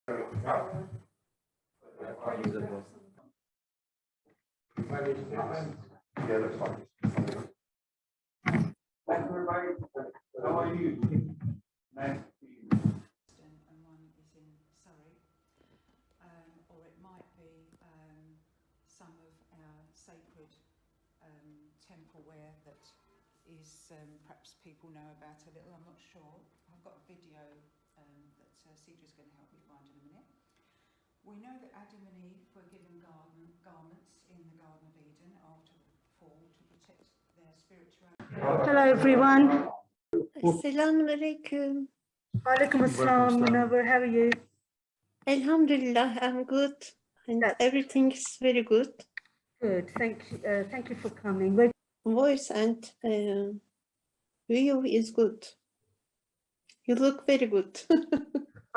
How are you? Nice to see you. And one is in Saree, or it might be some of our sacred templeware that is perhaps people know about a little. I'm not sure. I've got a video that Sidra's going to help me find in a minute. We know that Adam and Eve were given garments in the Garden of Eden after the fall to protect their spirituality. Hello everyone. Assalamu alaikum. Walaikum assalam. Munawwar, how are you? Alhamdulillah, I'm good. And everything is very good. Good. Thank you for coming. Voice and view is good. You look very good.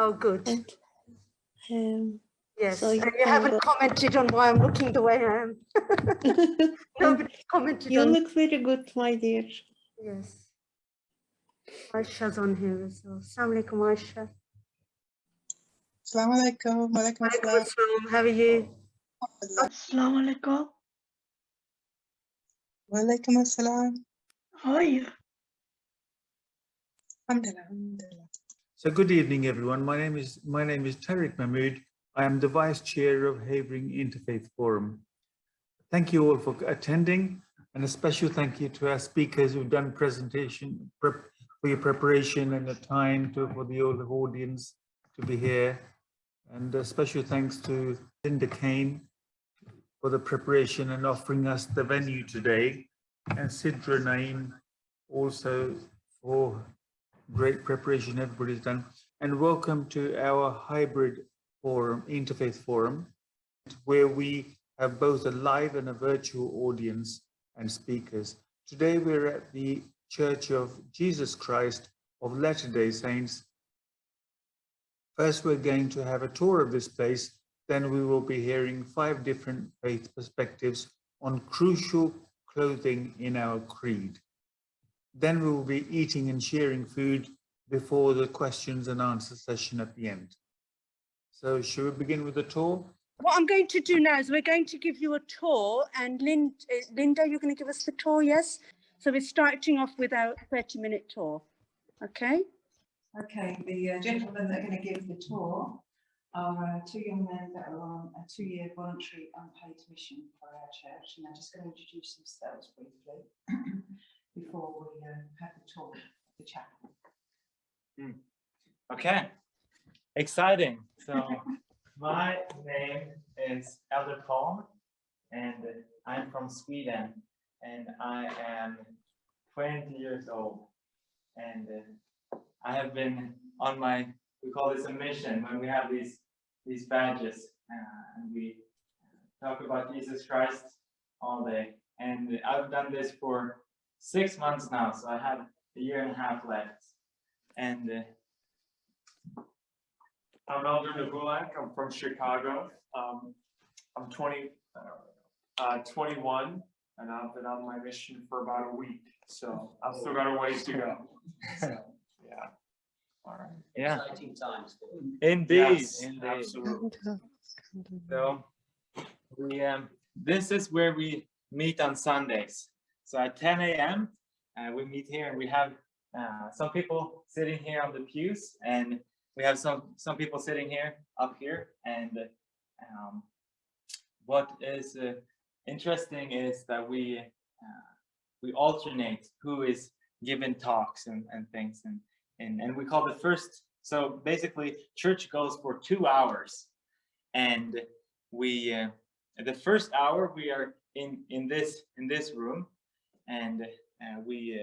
Oh, good. And, yes. so and you haven't commented on why I'm looking the way I am. Nobody commented you on. look very good, my dear. Yes. Aisha's on here as well. Assalamu alaikum, Aisha. Assalamu alaikum. Walaikum Walaikum assalam. assalam. How are you? Assalamu alaikum. Walaikum assalam. How are you? Alhamdulillah. Alhamdulillah. So good evening, everyone. My name is Tariq Mahmood. I am the Vice Chair of Havering Interfaith Forum. Thank you all for attending, and a special thank you to our speakers who've done presentation for your preparation and the time for the audience to be here. And a special thanks to Linda Kane for the preparation and offering us the venue today, and Sidra Naeem also for great preparation everybody's done. And welcome to our hybrid forum, Interfaith Forum, where we have both a live and a virtual audience and speakers. Today we're at the Church of Jesus Christ of Latter-day Saints. First, we're going to have a tour of this place. Then we will be hearing 5 different faith perspectives on crucial clothing in our creed. Then we will be eating and sharing food before the questions and answer session at the end. So should we begin with the tour? What I'm going to do now is we're going to give you a tour, and Linda, you're going to give us the tour, yes? So we're starting off with our 30-minute tour, okay? Okay, the gentlemen that are going to give the tour are 2 young men that are on a 2-year voluntary unpaid mission for our church, and I'm just going to introduce themselves briefly before we have the tour of the chapel. Okay, exciting. So my name is Elder Paul, and I'm from Sweden, and I am 20 years old, and I have been on we call this a mission, when we have these badges, and we talk about Jesus Christ all day. And I've done this for 6 months now, so I have a year and a half left. And I'm Elder Nabulak. I'm from Chicago. I'm 21, and I've been on my mission for about a week, so I've still got a ways to go. So, yeah. All right. yeah, Exciting times. indeed, Yes, indeed. absolutely. So we this is where we meet on Sundays. So at 10 a.m. We meet here, and we have some people sitting here on the pews, and we have some people sitting here up here. And what is interesting is that we alternate who is given talks and things, and we call the first. So basically, church goes for 2 hours, and we the first hour we are in this room, and we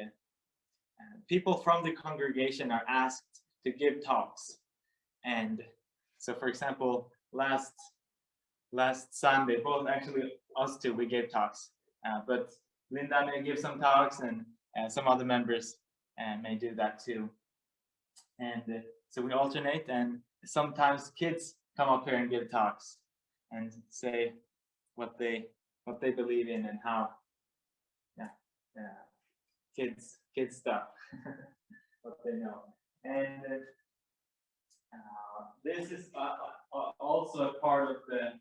people from the congregation are asked to give talks. And so, for example, last Sunday, both actually us two, we gave talks, but Linda may give some talks, and some other members may do that too. And so we alternate, and sometimes kids come up here and give talks and say what they believe in and how, kids stuff, what they know. And This is also a part of the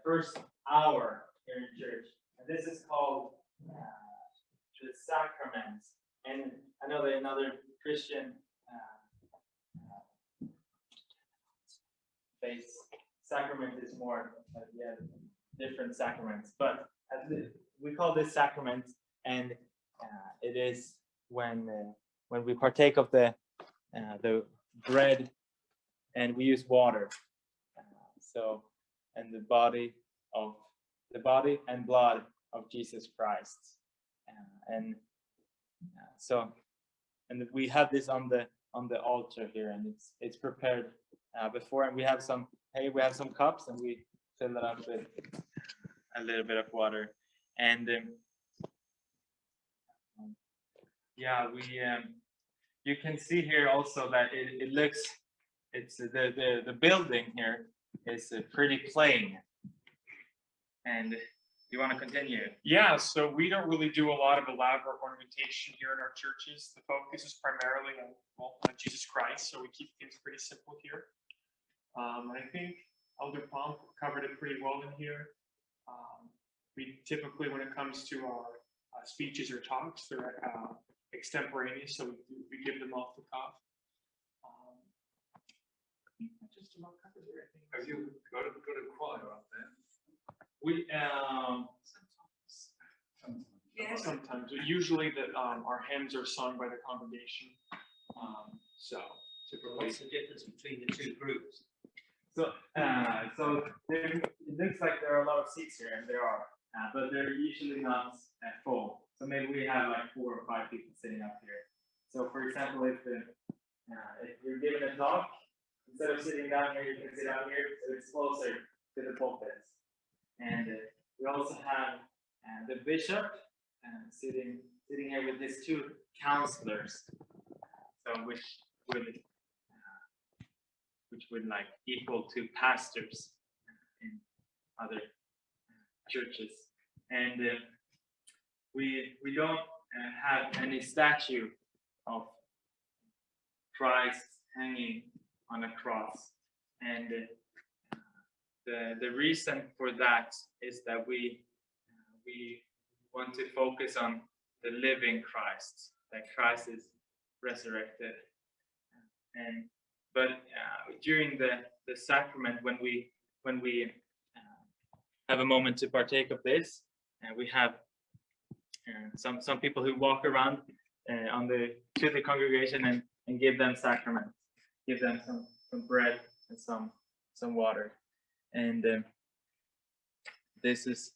first hour here in church. And this is called the Sacraments. And I know that another Christian faith sacrament is more different sacraments, but we call this sacrament, and it is when we partake of the bread and we use water. And the body and blood of Jesus Christ, and we have this on the altar here, and it's prepared before, and we have some cups, and we fill it up with a little bit of water, and you can see here also that it looks, it's the building here is pretty plain. And you want to continue? Yeah, so we don't really do a lot of elaborate ornamentation here in our churches. The focus is primarily on Jesus Christ, so we keep things pretty simple here. I think Elder Pomp covered it pretty well in here. We typically, when it comes to our speeches or talks, they're extemporaneous, so we give them off the cuff. Just about covered everything. Have you got a choir up there? We sometimes, but usually our hymns are sung by the congregation. So typically, What's the difference between the two groups? So it looks like there are a lot of seats here, and there are, but they're usually not full. So maybe we have like 4 or 5 people sitting up here. So for example, if you're giving a talk, instead of sitting down here, you can sit out here, so it's closer to the pulpit. And we also have the bishop sitting here with his 2 counselors, so which would like equal to pastors in other churches. And we don't have any statue of Christ hanging on a cross, and the reason for that is that we want to focus on the living Christ, that Christ is resurrected. But during the sacrament, when we have a moment to partake of this, we have some people who walk around to the congregation and give them sacraments, give them some bread and some water. And this is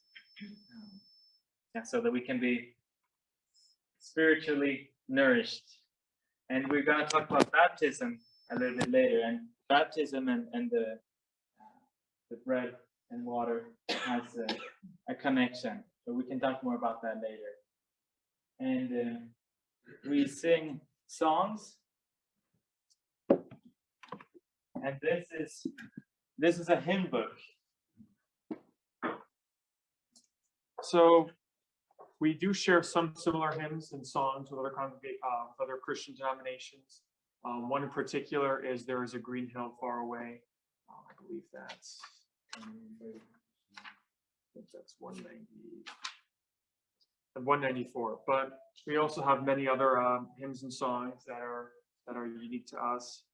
so that we can be spiritually nourished. And we're going to talk about baptism a little bit later. And baptism and the bread and water has a connection. So we can talk more about that later. And we sing songs. And this is a hymn book. so we do share some similar hymns and songs with other Christian denominations. One in particular is "There is a Green Hill Far Away." I believe that's 194. But we also have many other hymns and songs that are unique to us.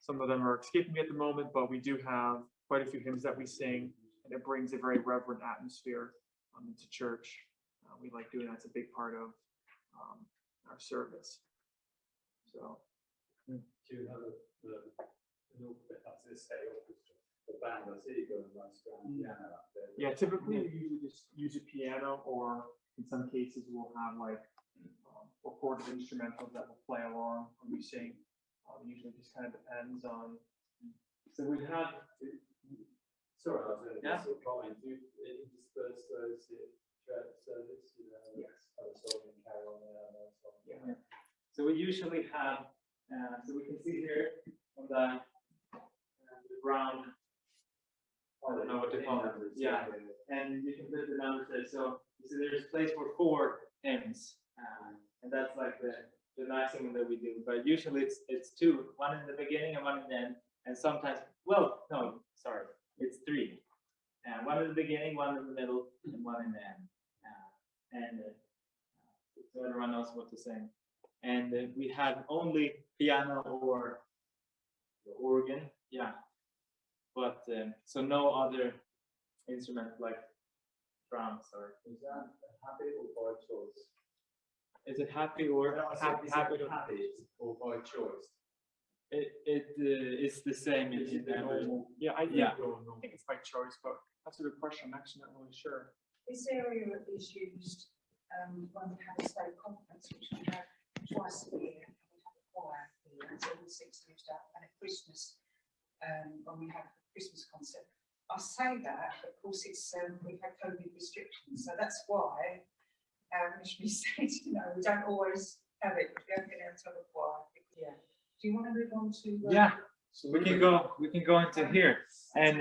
Some of them are escaping me at the moment, but we do have quite a few hymns that we sing, and it brings a very reverent atmosphere into church. We like doing that. It's a big part of our service. So, Do you have the band? I see you got a nice grand piano up there. yeah, typically we usually just use a piano, or in some cases we'll have like recorded instrumentals that will play along when we sing. Usually just kind of depends on. So we have. Sorry, I was going to Yeah. comment. Do you intersperse those throughout the service? Yes. Have a song and carry on there. Yeah. So we usually have, so we can see here on the brown, I don't know what to call it. Yeah, and you can put the numbers there. So you see there's place for 4 hymns, and that's like the nice thing that we do. But but usually it's two, one in the beginning and one in the end, and sometimes, well, no, sorry, it's three. One in the beginning, one in the middle, and one in the end. So everyone knows what to sing. And we have only piano or organ, yeah. But so no other instrument like drums or. Is that happy or by choice? Is it happy or happy or by choice? It is the same in every. Yeah, I think, Yeah. I think it's by choice, but that's a good question. I'm actually not really sure. This area is used when we have a state conference, which we have twice a year. We have a choir here, and so all 6 lived up, and at Christmas, when we have a Christmas concert. I say that, but of course, it's we've had COVID restrictions, so that's why our missionary said, you know, we don't always have it. We don't get out to have a choir. Yeah. Do you want to move on to? Yeah, so we can go into here, and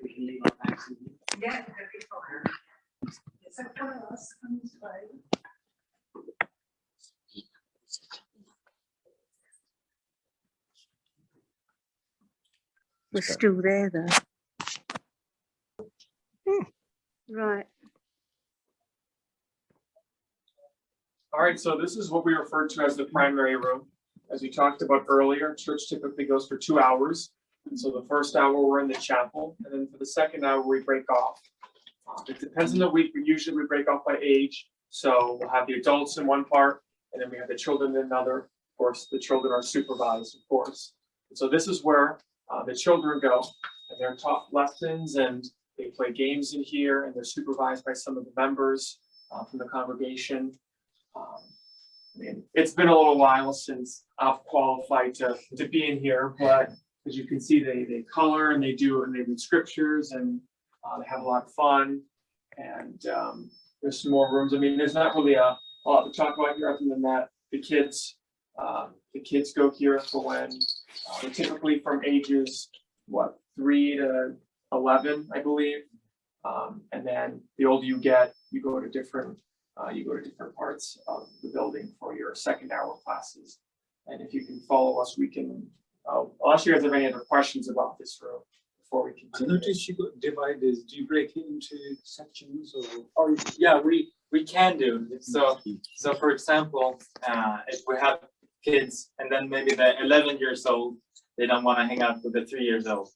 we can leave it actually. Yeah, that'd be fine. So follow us, come this way. We're still there though. Right. All right, so this is what we refer to as the primary room. As we talked about earlier, church typically goes for 2 hours. And so the first hour we're in the chapel, and then for the second hour we break off. It depends on the week, but usually we break off by age. So we'll have the adults in one part, and then we have the children in another. Of course, the children are supervised, of course. And so this is where the children go, and they're taught lessons, and they play games in here, and they're supervised by some of the members from the congregation. I mean, it's been a little while since I've qualified to be in here, but as you can see, they color and they read scriptures, and they have a lot of fun. And there's some more rooms. I mean, there's not really a lot to talk about here other than that. The kids go here for when they're typically from ages 3 to 11, I believe. And then the older you get, you go to different parts of the building for your second hour classes. And if you can follow us, we can. Unless you guys have any other questions about this room before we continue. I noticed you got dividers. Do you break it into sections or? Yeah, we can do. So for example, if we have kids and then maybe the 11 years old, they don't want to hang out with the 3 years old.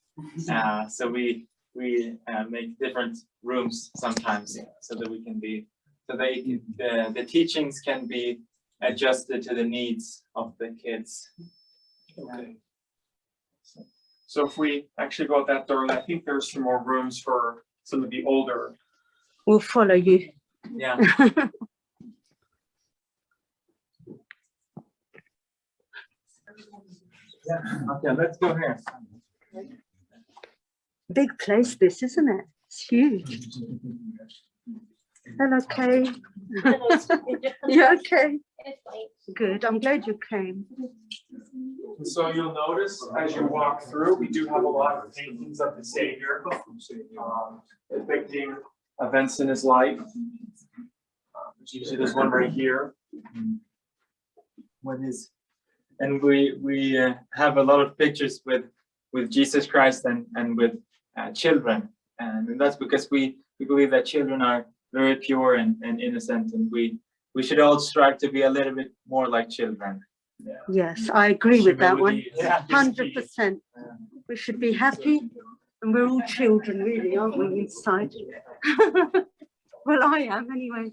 So we make different rooms sometimes so that we can be, so the teachings can be adjusted to the needs of the kids. Okay. So if we actually go out that door, I think there's some more rooms for some of the older. We'll follow you. Yeah. Okay, let's go here. Big place this, isn't it? It's huge. Hello, Kane. You okay? Good. I'm glad you came. So you'll notice as you walk through, we do have a lot of paintings of the Savior, depicting events in his life. Usually there's one right here. And we have a lot of pictures with Jesus Christ and with children, and that's because we believe that children are very pure and innocent, and we should all strive to be a little bit more like children. Yeah. Yes, I agree with that one. Yeah. 100%. We should be happy, and we're all children, really, aren't we, inside? Well, I am anyway.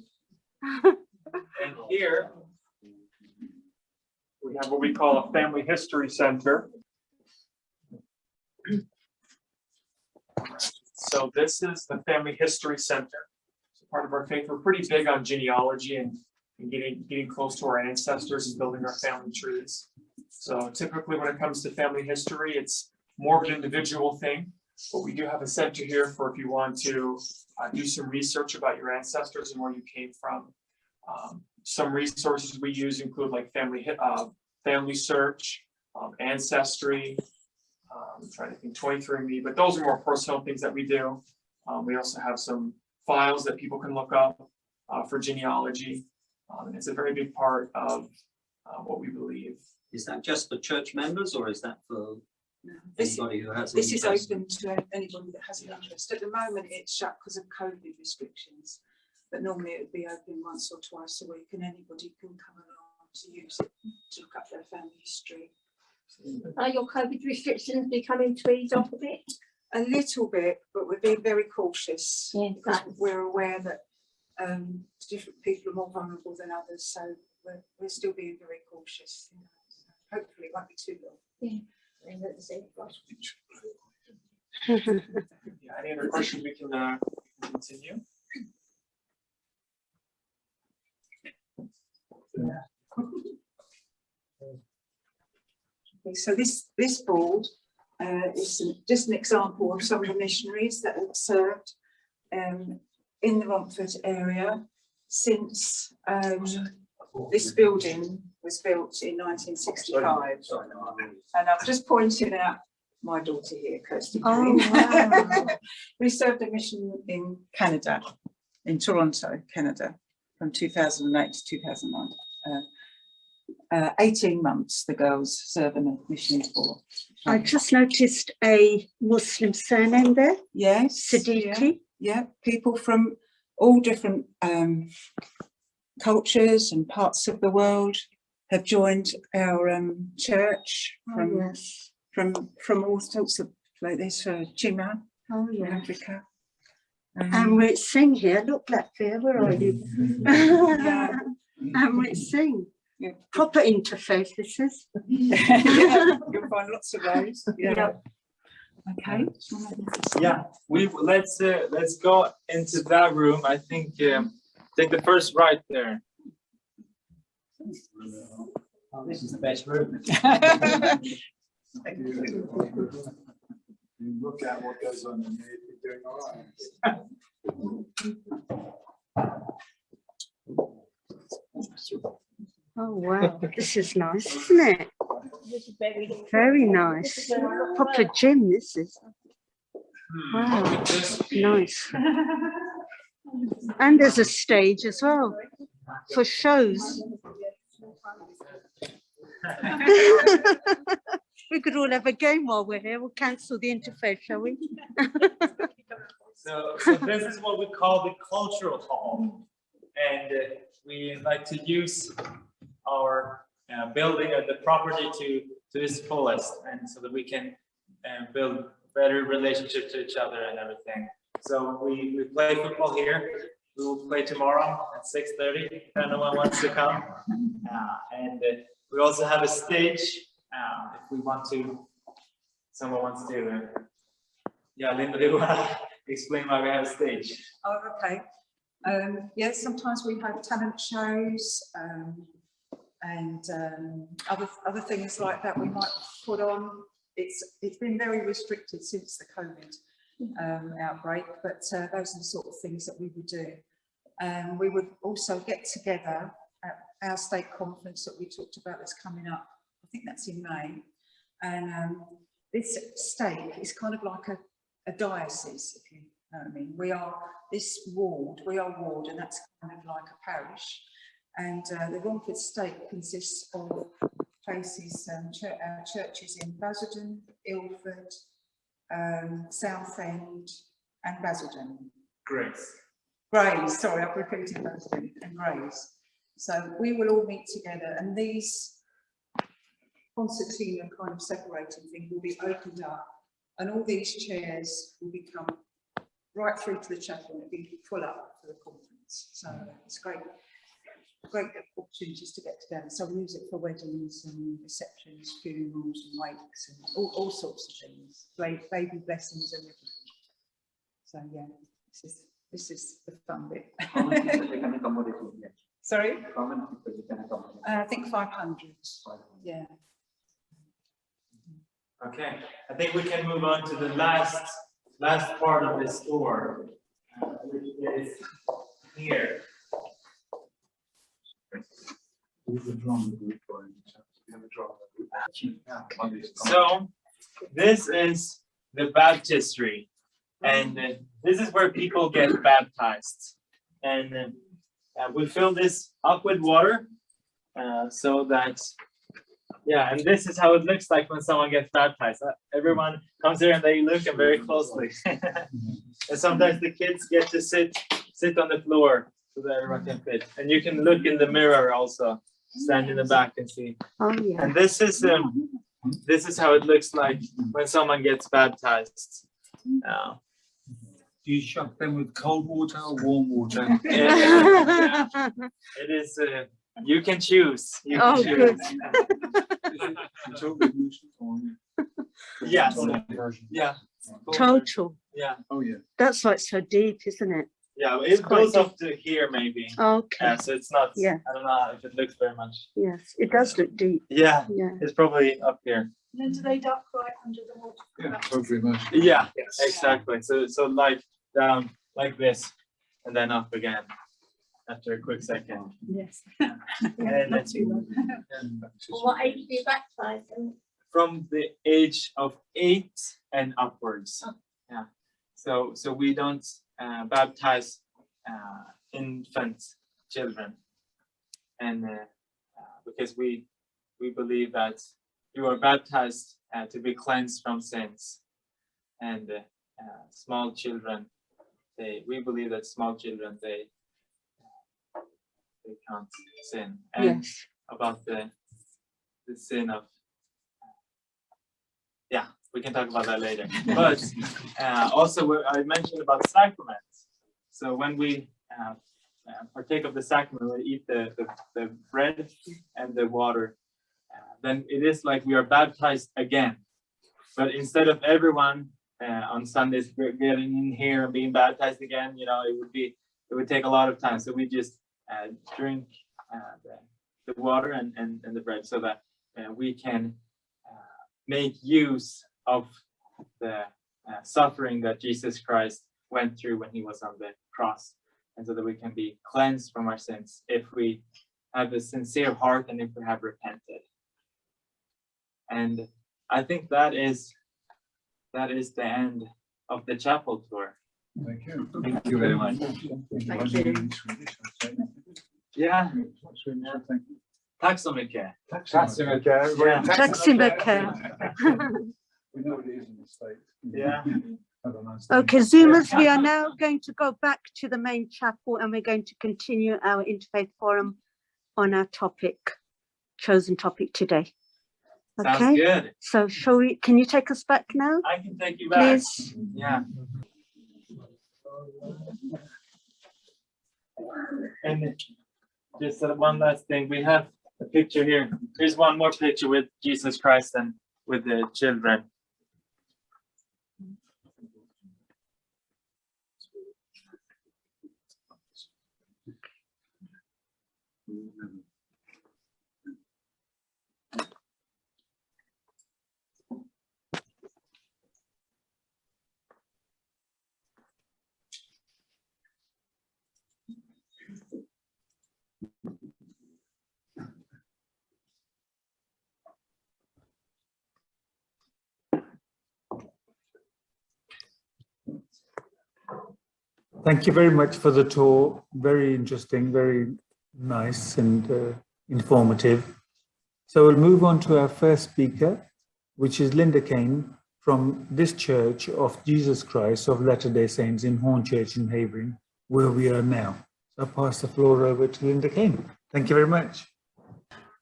And here we have what we call a family history center. So this is the family history center. So part of our faith, we're pretty big on genealogy and getting close to our ancestors and building our family trees. So typically when it comes to family history, it's more of an individual thing, but we do have a center here for if you want to do some research about your ancestors and where you came from. Some resources we use include like family search, ancestry, I'm trying to think 23andMe, but those are more personal things that we do. We also have some files that people can look up for genealogy. And it's a very big part of what we believe. Is that just for church members or is that for anybody who has? This is interest? open to anybody that has an interest. At the moment, it's shut because of COVID restrictions, but normally it would be open once or twice a week, and anybody can come along to use it to look up their family history. Are your COVID restrictions becoming tweezed off a bit? A little bit, but we're being very cautious because we're aware that different people are more vulnerable than others, so we're still being very cautious. You know, so hopefully it won't be too long. Yeah. Yeah, any other questions? We can continue. Okay, so this board is just an example of some of the missionaries that have served in the Romford area since this building was built in 1965. And I've just pointed out my daughter here, Kirsty Kane. wow. We served a mission in Canada, in Toronto, Canada, from 2008 to 2009. 18 months the girls serve in a mission for. I just noticed a Muslim surname there. Yes. Siddiqui. Yeah, people from all different cultures and parts of the world have joined our church from all sorts of like this, Chima, Africa. Amrit Singh here. Look, Latvia, where are you? Amrit Singh. Yeah. Proper interfaith, this is. Yeah, you'll find lots of those. Yeah. Yep. Okay. Yeah, let's go into that room. I think take the first right there. Oh, this is the best room. You look at what goes on in here, you're doing all right. Oh, wow. This is nice, isn't it? Very nice. Proper gym, this is. Wow. Nice. And there's a stage as well for shows. We could all have a game while we're here. We'll cancel the interfaith, shall we? So this is what we call the cultural hall, and we like to use our building or the property to its fullest, and so that we can build better relationship to each other and everything. So we play football here. We will play tomorrow at 6:30 if anyone wants to come, and we also have a stage if we want to. Someone wants to. Yeah, Linda, do you want to explain why we have a stage? Oh, okay. Yes, sometimes we have talent shows and other things like that we might put on. It's been very restricted since the COVID outbreak, but those are the sort of things that we would do. We would also get together at our stake conference that we talked about that's coming up. I think that's in May. And this stake is kind of like a diocese, if you know what I mean. We are ward, and that's kind of like a parish. And the Romford stake consists of places, churches in Basildon, Ilford, Southend, and Basildon. Grace, sorry, I've repeated Basildon and Grace. So we will all meet together, and these concertina kind of separating thing will be opened up, and all these chairs will become right through to the chapel, and it'll be full up for the conference. So it's great opportunities to get together. So we use it for weddings and receptions, funerals and wakes and all sorts of things, baby blessings and everything. So yeah, this is the fun bit. Sorry? I think 500. Yeah. okay. I think we can move on to the last part of this tour, which is here. So this is the Baptistry, and this is where people get baptized. And we fill this up with water, so that, yeah, and this is how it looks like when someone gets baptized. Everyone comes here and they look at very closely. And sometimes the kids get to sit on the floor so that everyone can fit. And you can look in the mirror also, stand in the back and see. Oh, yeah. And this is how it looks like when someone gets baptized. Do you shock them with cold water or warm water? It is. You can choose. You can choose. Yeah. Yeah. Total. Yeah. Oh yeah. That's like so deep, isn't it? Yeah, it goes up to here maybe. Okay. So it's not. Yeah. I don't know if it looks very much. Yes, it does look deep. Yeah. Yeah. It's probably up here. And then do they duck right under the water? Yeah, totally much. Yeah. Exactly. So like down like this, and then up again after a quick second. Yes. And Not too long. What age do you baptize them? from the age of 8 and upwards. Yeah. So we don't baptize infant children, and because we believe that you are baptized to be cleansed from sins, and small children, we believe that small children they can't sin. And Yes. about the sin of, yeah, we can talk about that later. But also I mentioned about sacraments. So when we partake of the sacrament, we eat the bread and the water, then it is like we are baptized again. But instead of everyone on Sundays getting in here and being baptized again, you know, it would take a lot of time. So we just drink the water and the bread, so that we can make use of the suffering that Jesus Christ went through when he was on the cross, and so that we can be cleansed from our sins if we have a sincere heart and if we have repented. And I think that is the end of the chapel tour. Thank you. Thank you very much. Thank you. Yeah. Thank you. Tack så mycket. Tack så mycket. Yeah. Tack så mycket. We know what it is in the States. Yeah. Have a nice day. Okay, Zoomers, we are now going to go back to the main chapel and we're going to continue our Interfaith Forum on our chosen topic today. Sounds Okay, good. so can you take us back now? I can take you back. Please. Yeah. And just one last thing, we have a picture here. Here's one more picture with Jesus Christ and with the children. Thank you very much for the tour. Very interesting, very nice and informative. So we'll move on to our first speaker, which is Linda Kane from this Church of Jesus Christ of Latter-day Saints in Hornchurch in Havering, where we are now. So I'll pass the floor over to Linda Kane. Thank you very much.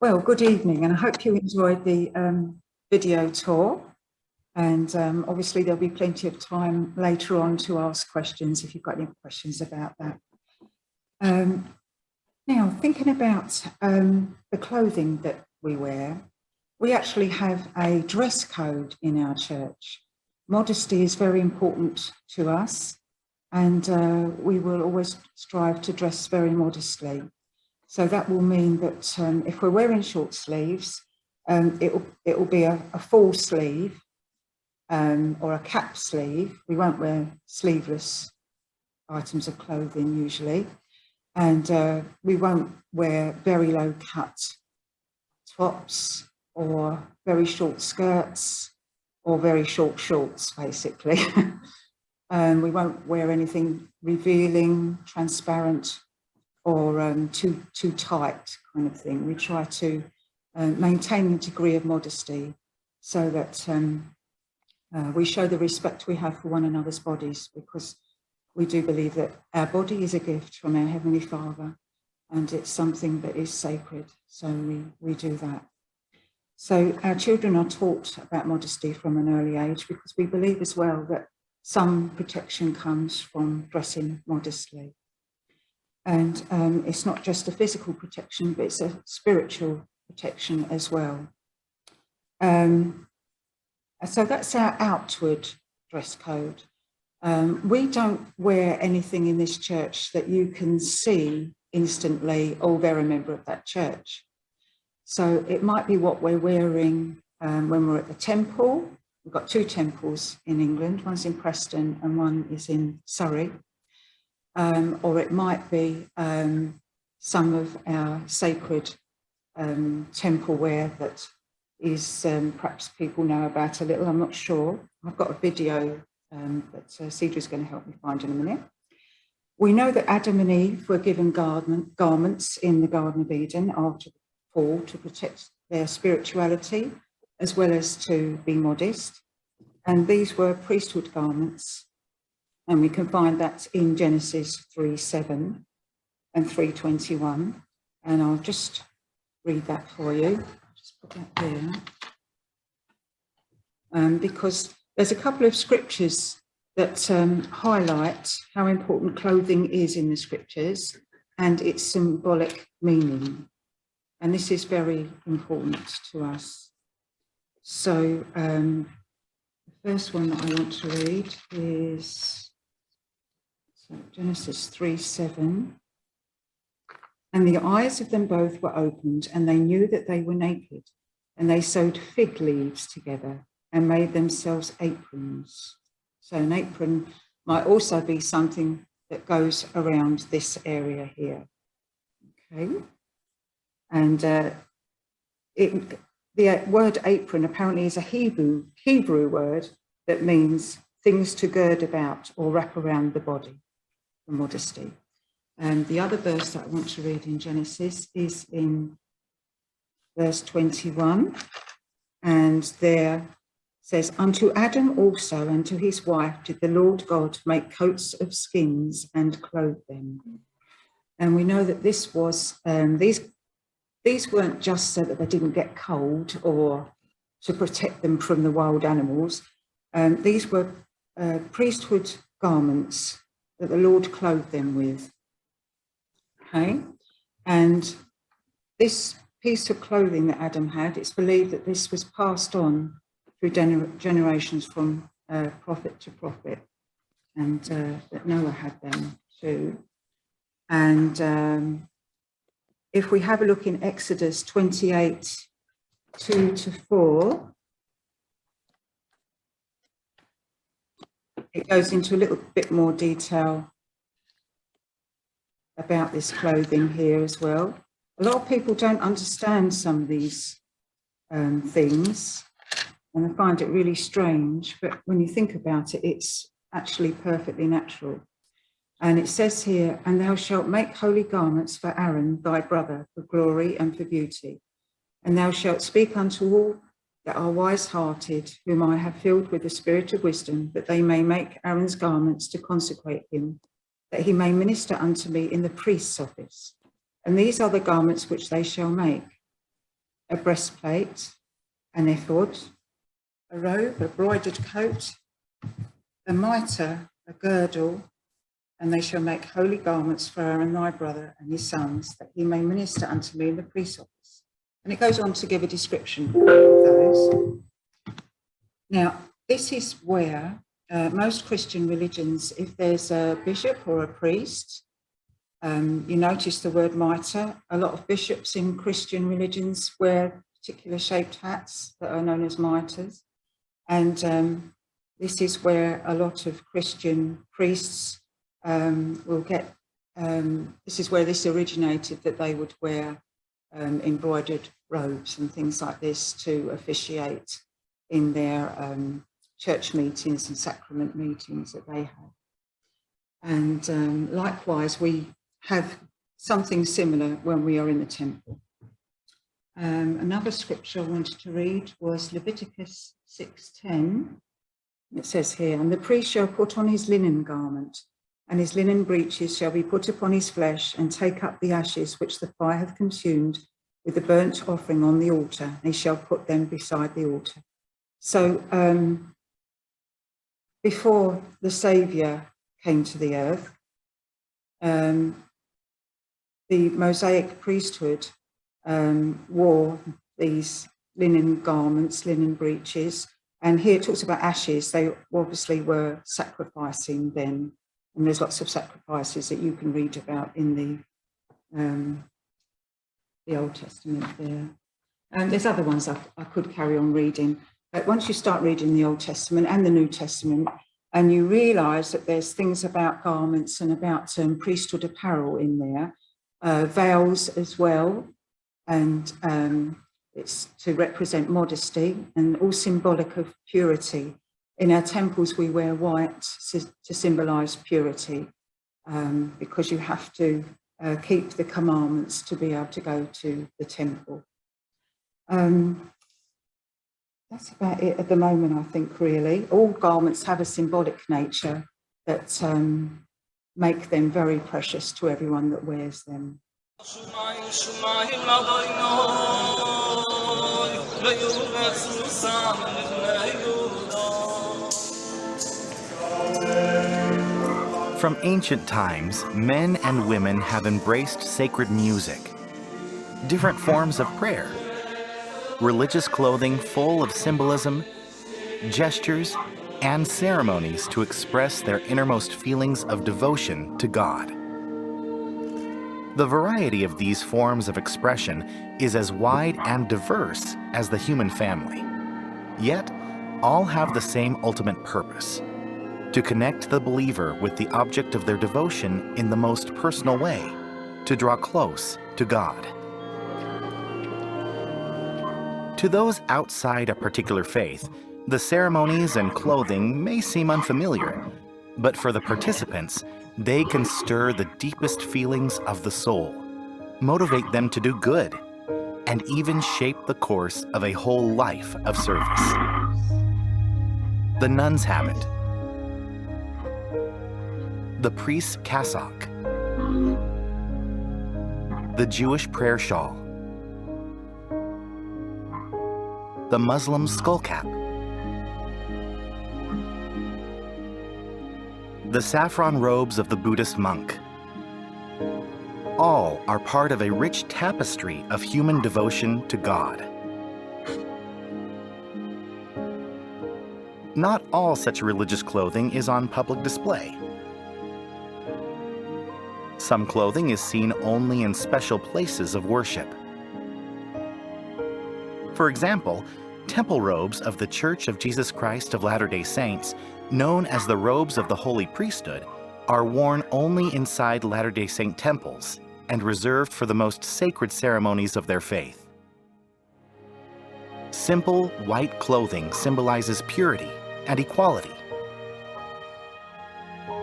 Well, good evening, and I hope you enjoyed the video tour. And obviously there'll be plenty of time later on to ask questions if you've got any questions about that. Now, thinking about the clothing that we wear, we actually have a dress code in our church. Modesty is very important to us, and we will always strive to dress very modestly. So that will mean that if we're wearing short sleeves, it will be a full sleeve, or a cap sleeve. We won't wear sleeveless items of clothing usually, and we won't wear very low cut tops or very short skirts or very short shorts, basically. We won't wear anything revealing, transparent, or too tight kind of thing. We try to maintain a degree of modesty so that we show the respect we have for one another's bodies, because we do believe that our body is a gift from our Heavenly Father and it's something that is sacred. So we do that. So our children are taught about modesty from an early age, because we believe as well that some protection comes from dressing modestly. And it's not just a physical protection, but it's a spiritual protection as well. So that's our outward dress code. We don't wear anything in this church that you can see instantly, oh, they're a member of that church. So it might be what we're wearing when we're at the temple. We've got 2 temples in England, one's in Preston and one is in Surrey. Or it might be some of our sacred temple wear that is perhaps people know about a little, I'm not sure. I've got a video that Sidra is going to help me find in a minute. We know that Adam and Eve were given garments in the Garden of Eden after the fall to protect their spirituality as well as to be modest. And these were priesthood garments. And we can find that in Genesis 3:7 and 3:21. And I'll just read that for you. Just put that there. Because there's a couple of scriptures that highlight how important clothing is in the scriptures and its symbolic meaning. And this is very important to us. So the first one that I want to read is Genesis 3:7. And the eyes of them both were opened, and they knew that they were naked, and they sewed fig leaves together and made themselves aprons. So an apron might also be something that goes around this area here. Okay. And the word apron apparently is a Hebrew word that means things to gird about or wrap around the body for modesty. And the other verse that I want to read in Genesis is in verse 21. And there says, unto Adam also and to his wife did the Lord God make coats of skins and clothe them. And we know that this was, these weren't just so that they didn't get cold or to protect them from the wild animals. These were priesthood garments that the Lord clothed them with. Okay, and this piece of clothing that Adam had, it's believed that this was passed on through generations from prophet to prophet, and that Noah had them too. And if we have a look in Exodus 28, 2-4, it goes into a little bit more detail about this clothing here as well. A lot of people don't understand some of these things, and I find it really strange, but when you think about it, it's actually perfectly natural. And it says here, and thou shalt make holy garments for Aaron thy brother, for glory and for beauty. And thou shalt speak unto all that are wise-hearted, whom I have filled with the spirit of wisdom, that they may make Aaron's garments to consecrate him, that he may minister unto me in the priest's office. And these are the garments which they shall make: a breastplate, an ephod, a robe, a broidered coat, a mitre, a girdle, and they shall make holy garments for Aaron thy brother and his sons, that he may minister unto me in the priest's office. And it goes on to give a description of those. Now, this is where most Christian religions, if there's a bishop or a priest, you notice the word mitre. A lot of bishops in Christian religions wear particular shaped hats that are known as mitres. And this is where a lot of Christian priests will get, this is where this originated, that they would wear embroidered robes and things like this to officiate in their church meetings and sacrament meetings that they have. And likewise, we have something similar when we are in the temple. Another scripture I wanted to read was Leviticus 6:10. It says here, "And the priest shall put on his linen garment, and his linen breeches shall be put upon his flesh, and take up the ashes which the fire hath consumed with the burnt offering on the altar, and he shall put them beside the altar." So before the Saviour came to the earth, the Mosaic priesthood wore these linen garments, linen breeches, and here it talks about ashes. They obviously were sacrificing then, and there's lots of sacrifices that you can read about in the Old Testament there. And there's other ones I could carry on reading, but once you start reading the Old Testament and the New Testament, and you realise that there's things about garments and about priesthood apparel in there, veils as well, and it's to represent modesty and all symbolic of purity. In our temples, we wear white to symbolise purity, because you have to keep the commandments to be able to go to the temple. That's about it at the moment, I think, really. All garments have a symbolic nature that make them very precious to everyone that wears them. From ancient times, men and women have embraced sacred music, different forms of prayer, religious clothing full of symbolism, gestures, and ceremonies to express their innermost feelings of devotion to God. The variety of these forms of expression is as wide and diverse as the human family. Yet, all have the same ultimate purpose: to connect the believer with the object of their devotion in the most personal way, to draw close to God. To those outside a particular faith, the ceremonies and clothing may seem unfamiliar, but for the participants, they can stir the deepest feelings of the soul, motivate them to do good, and even shape the course of a whole life of service. The nun's habit, the priest's cassock, the Jewish prayer shawl, the Muslim skull cap, the saffron robes of the Buddhist monk. All are part of a rich tapestry of human devotion to God. Not all such religious clothing is on public display. Some clothing is seen only in special places of worship. For example, temple robes of the Church of Jesus Christ of Latter-day Saints, known as the robes of the Holy Priesthood, are worn only inside Latter-day Saint temples and reserved for the most sacred ceremonies of their faith. Simple white clothing symbolizes purity and equality.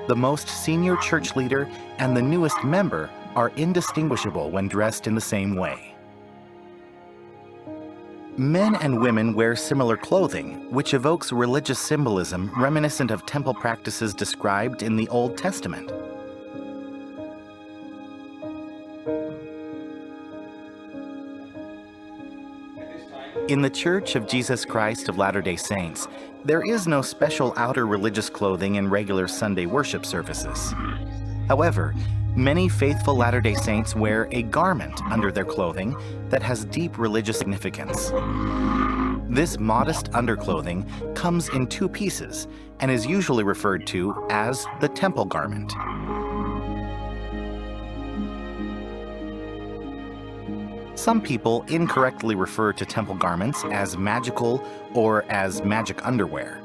The most senior church leader and the newest member are indistinguishable when dressed in the same way. Men and women wear similar clothing, which evokes religious symbolism reminiscent of temple practices described in the Old Testament. In the Church of Jesus Christ of Latter-day Saints, there is no special outer religious clothing in regular Sunday worship services. However, many faithful Latter-day Saints wear a garment under their clothing that has deep religious significance. This modest underclothing comes in two pieces and is usually referred to as the temple garment. Some people incorrectly refer to temple garments as magical or as magic underwear.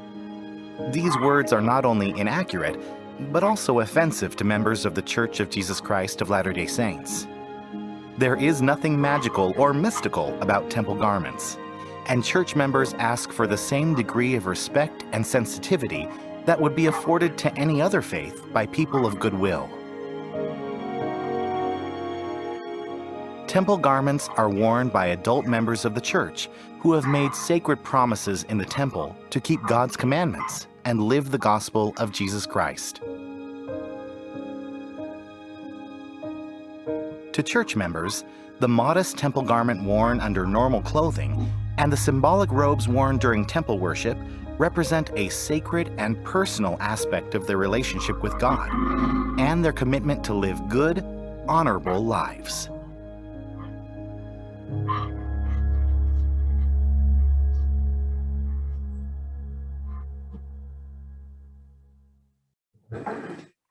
These words are not only inaccurate, but also offensive to members of the Church of Jesus Christ of Latter-day Saints. There is nothing magical or mystical about temple garments, and church members ask for the same degree of respect and sensitivity that would be afforded to any other faith by people of goodwill. Temple garments are worn by adult members of the church who have made sacred promises in the temple to keep God's commandments and live the gospel of Jesus Christ. To church members, the modest temple garment worn under normal clothing and the symbolic robes worn during temple worship represent a sacred and personal aspect of their relationship with God and their commitment to live good, honorable lives.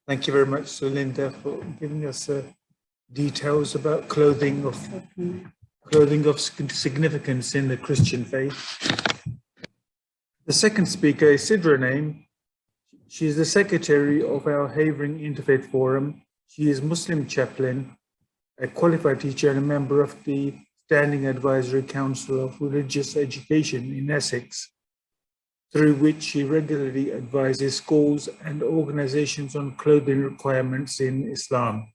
Thank you very much, Linda, for giving us details about clothing of significance in the Christian faith. The second speaker is Sidra Naeem. She is the secretary of our Havering Interfaith Forum. She is Muslim chaplain, a qualified teacher, and a member of the Standing Advisory Council of Religious Education in Essex, through which she regularly advises schools and organizations on clothing requirements in Islam.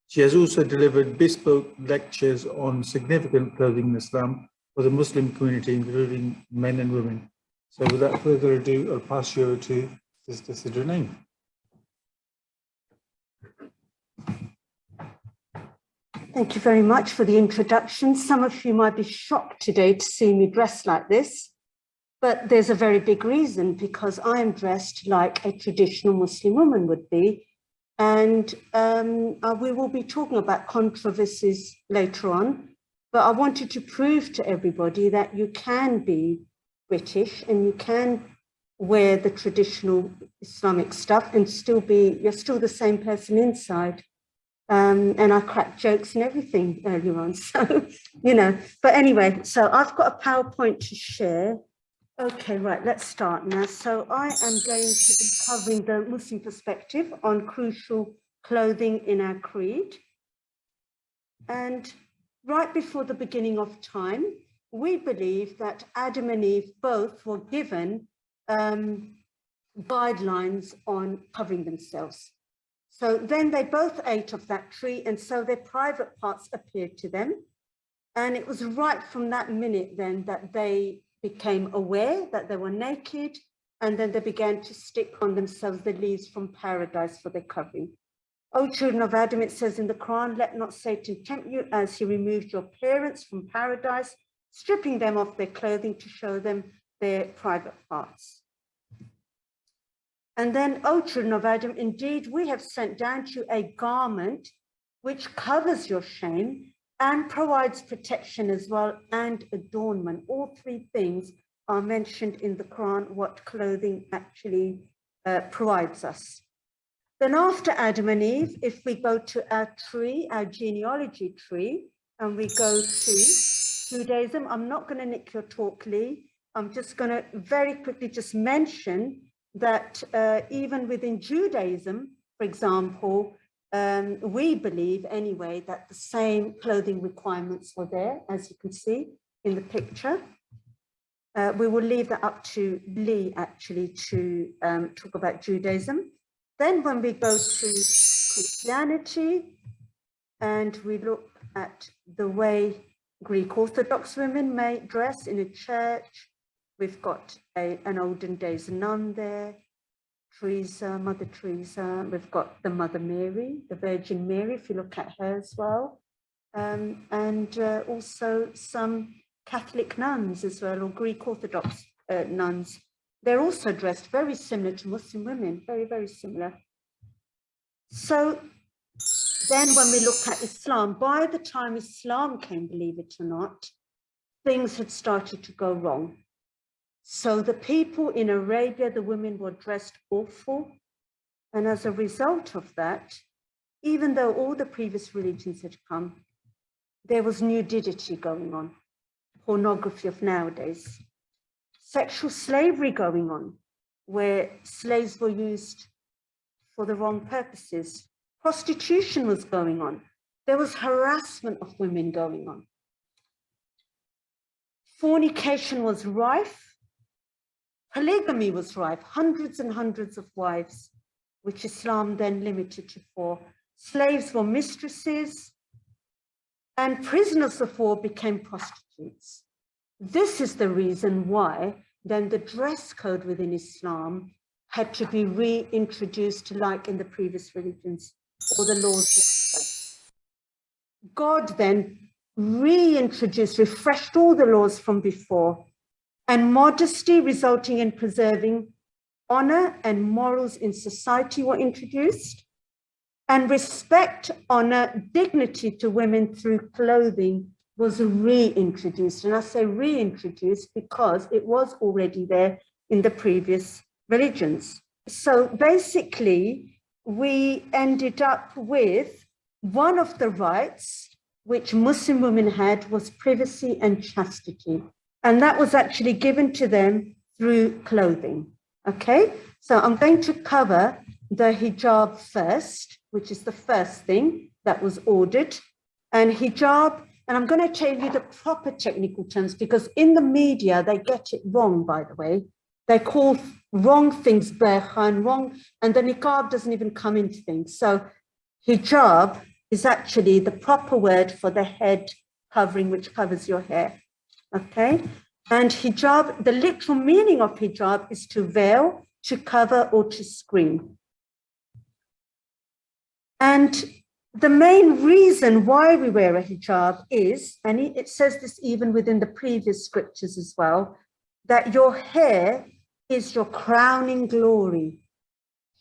She has also delivered bespoke lectures on significant clothing in Islam for the Muslim community, including men and women. So without further ado, I'll pass you over to Sister Sidra Naeem. Thank you very much for the introduction. Some of you might be shocked today to see me dressed like this, but there's a very big reason, because I am dressed like a traditional Muslim woman would be. And we will be talking about controversies later on, but I wanted to prove to everybody that you can be British and you can wear the traditional Islamic stuff and still be, you're still the same person inside. And I cracked jokes and everything earlier on, so, you know, but anyway, so I've got a PowerPoint to share. Okay, right, let's start now. So I am going to be covering the Muslim perspective on crucial clothing in our creed. And right before the beginning of time, we believe that Adam and Eve both were given guidelines on covering themselves. So then they both ate of that tree, and so their private parts appeared to them. And it was right from that minute then that they became aware that they were naked, and then they began to stick on themselves the leaves from paradise for their covering. O children of Adam, it says in the Quran, let not Satan tempt you as he removed your parents from paradise, stripping them of their clothing to show them their private parts. And then, O children of Adam, indeed, we have sent down to you a garment which covers your shame and provides protection as well and adornment. All three things are mentioned in the Quran, what clothing actually provides us. Then after Adam and Eve, if we go to our tree, our genealogy tree, and we go to Judaism, I'm not going to nick your talk, Lee. I'm just going to very quickly just mention that even within Judaism, for example, we believe anyway that the same clothing requirements were there, as you can see in the picture. We will leave that up to Lee actually to talk about Judaism. Then when we go to Christianity and we look at the way Greek Orthodox women may dress in a church, we've got an olden days nun there, Teresa, Mother Teresa. We've got the Mother Mary, the Virgin Mary, if you look at her as well. And also some Catholic nuns as well, or Greek Orthodox nuns. They're also dressed very similar to Muslim women, very, very similar. So then when we look at Islam, by the time Islam came, believe it or not, things had started to go wrong. So the people in Arabia, the women were dressed awful. And as a result of that, even though all the previous religions had come, there was nudity going on, pornography of nowadays, sexual slavery going on, where slaves were used for the wrong purposes. Prostitution was going on. There was harassment of women going on. Fornication was rife. Polygamy was rife, hundreds and hundreds of wives, which Islam then limited to 4. Slaves were mistresses. and prisoners of war became prostitutes. This is the reason why then the dress code within Islam had to be reintroduced like in the previous religions, or the laws. God then refreshed all the laws from before, and modesty resulting in preserving honor and morals in society were introduced, and respect, honor, dignity to women through clothing was reintroduced. And I say reintroduced because it was already there in the previous religions. So basically, we ended up with one of the rights which Muslim women had was privacy and chastity. And that was actually given to them through clothing. Okay, so I'm going to cover the hijab first, which is the first thing that was ordered. And hijab, and I'm going to tell you the proper technical terms, because in the media, they get it wrong, by the way. They call wrong things burqa and wrong, and the niqab doesn't even come into things. So hijab is actually the proper word for the head covering, which covers your hair, okay? And hijab, the literal meaning of hijab is to veil, to cover, or to screen. And the main reason why we wear a hijab is, and it says this even within the previous scriptures as well, that your hair is your crowning glory.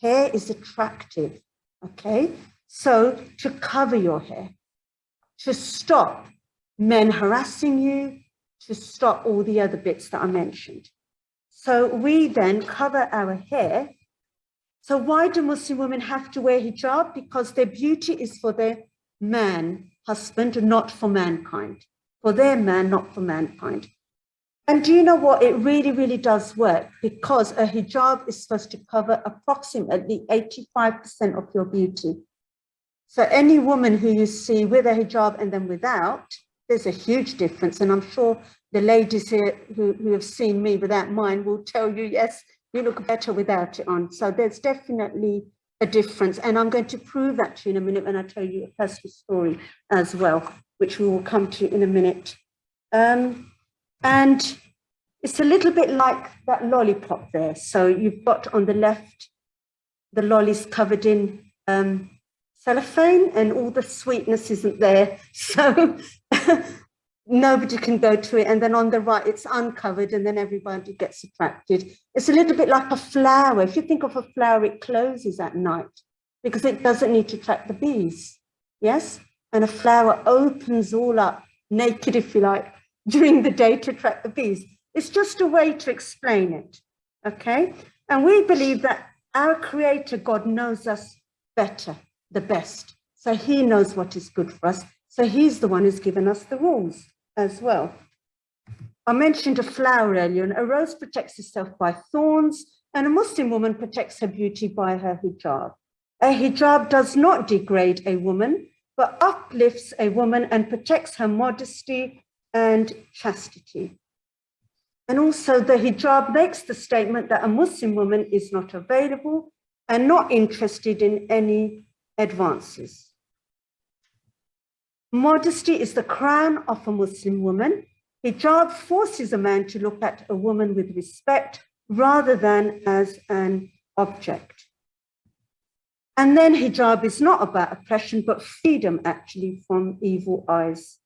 Hair is attractive, okay? So to cover your hair, to stop men harassing you, to stop all the other bits that I mentioned. So we then cover our hair. So why do Muslim women have to wear hijab? Because their beauty is for their man, husband, not for mankind. For their man, not for mankind. And do you know what? It really, really does work, because a hijab is supposed to cover approximately 85% of your beauty. So any woman who you see with a hijab and then without, there's a huge difference. And I'm sure the ladies here who have seen me without mine will tell you, yes, you look better without it on. So there's definitely a difference. And I'm going to prove that to you in a minute when I tell you a personal story as well, which we will come to in a minute. And it's a little bit like that lollipop there. So you've got on the left, the lollies covered in cellophane, and all the sweetness isn't there. So nobody can go to it. And then on the right, it's uncovered, and then everybody gets attracted. It's a little bit like a flower. If you think of a flower, it closes at night because it doesn't need to attract the bees. Yes? And a flower opens all up, naked, if you like, during the day to attract the bees. It's just a way to explain it. Okay? And we believe that our Creator, God, knows us better, the best. So he knows what is good for us. So he's the one who's given us the rules as well. I mentioned a flower earlier, and a rose protects itself by thorns, and a Muslim woman protects her beauty by her hijab. A hijab does not degrade a woman, but uplifts a woman and protects her modesty and chastity. And also the hijab makes the statement that a Muslim woman is not available and not interested in any advances. Modesty is the crown of a Muslim woman. Hijab forces a man to look at a woman with respect rather than as an object. And then hijab is not about oppression, but freedom actually from evil eyes.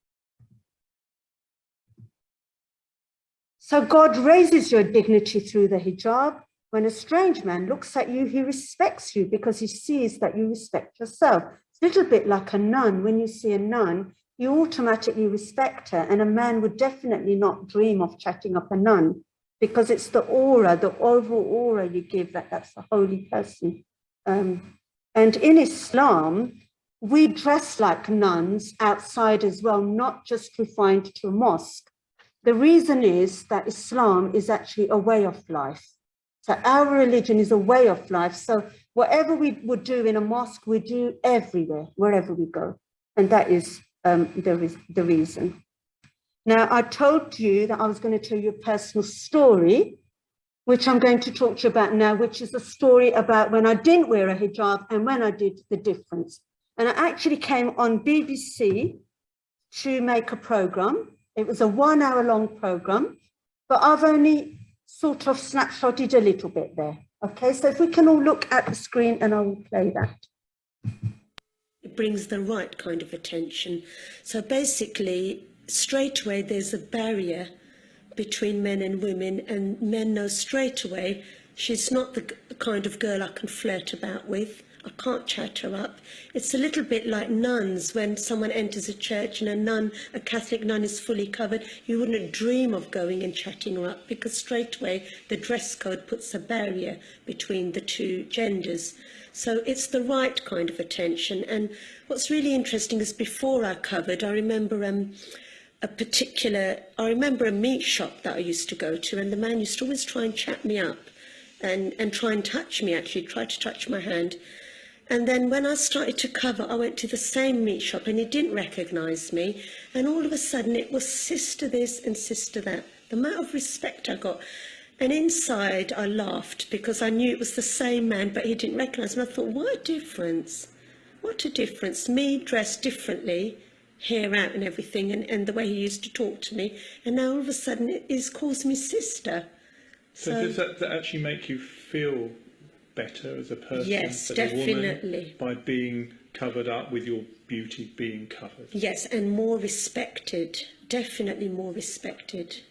So God raises your dignity through the hijab. When a strange man looks at you, he respects you because he sees that you respect yourself. It's a little bit like a nun. When you see a nun, you automatically respect her, and a man would definitely not dream of chatting up a nun because it's the aura, the overall aura you give that's a holy person. And in Islam, we dress like nuns outside as well, not just confined to a mosque. The reason is that Islam is actually a way of life. So our religion is a way of life. So whatever we would do in a mosque, we do everywhere, wherever we go. And that is the reason. Now, I told you that I was going to tell you a personal story, which I'm going to talk to you about now, which is a story about when I didn't wear a hijab and when I did, the difference. And I actually came on BBC to make a program. It was a 1 hour long program, but I've only sort of snapshotted a little bit there. Okay, so if we can all look at the screen and I will play that. It brings the right kind of attention. So basically, straight away, there's a barrier between men and women, and men know straight away she's not the kind of girl I can flirt about with. I can't chat her up. It's a little bit like nuns. When someone enters a church and a nun, a Catholic nun, is fully covered, you wouldn't dream of going and chatting her up, because straight away the dress code puts a barrier between the two genders. So it's the right kind of attention. And what's really interesting is before I covered, I remember a meat shop that I used to go to, and the man used to always try and chat me up and try and touch me, actually, try to touch my hand. And then when I started to cover, I went to the same meat shop and he didn't recognise me. And all of a sudden it was sister this and sister that. The amount of respect I got. And inside I laughed because I knew it was the same man, but he didn't recognise me. I thought, what a difference. What a difference. Me dressed differently, hair out and everything, and the way he used to talk to me. And now all of a sudden he calls me sister. So does that actually make you feel better as a person? Yes, as a definitely. woman, by being covered up, with your beauty being covered? Yes, and more respected, definitely more respected.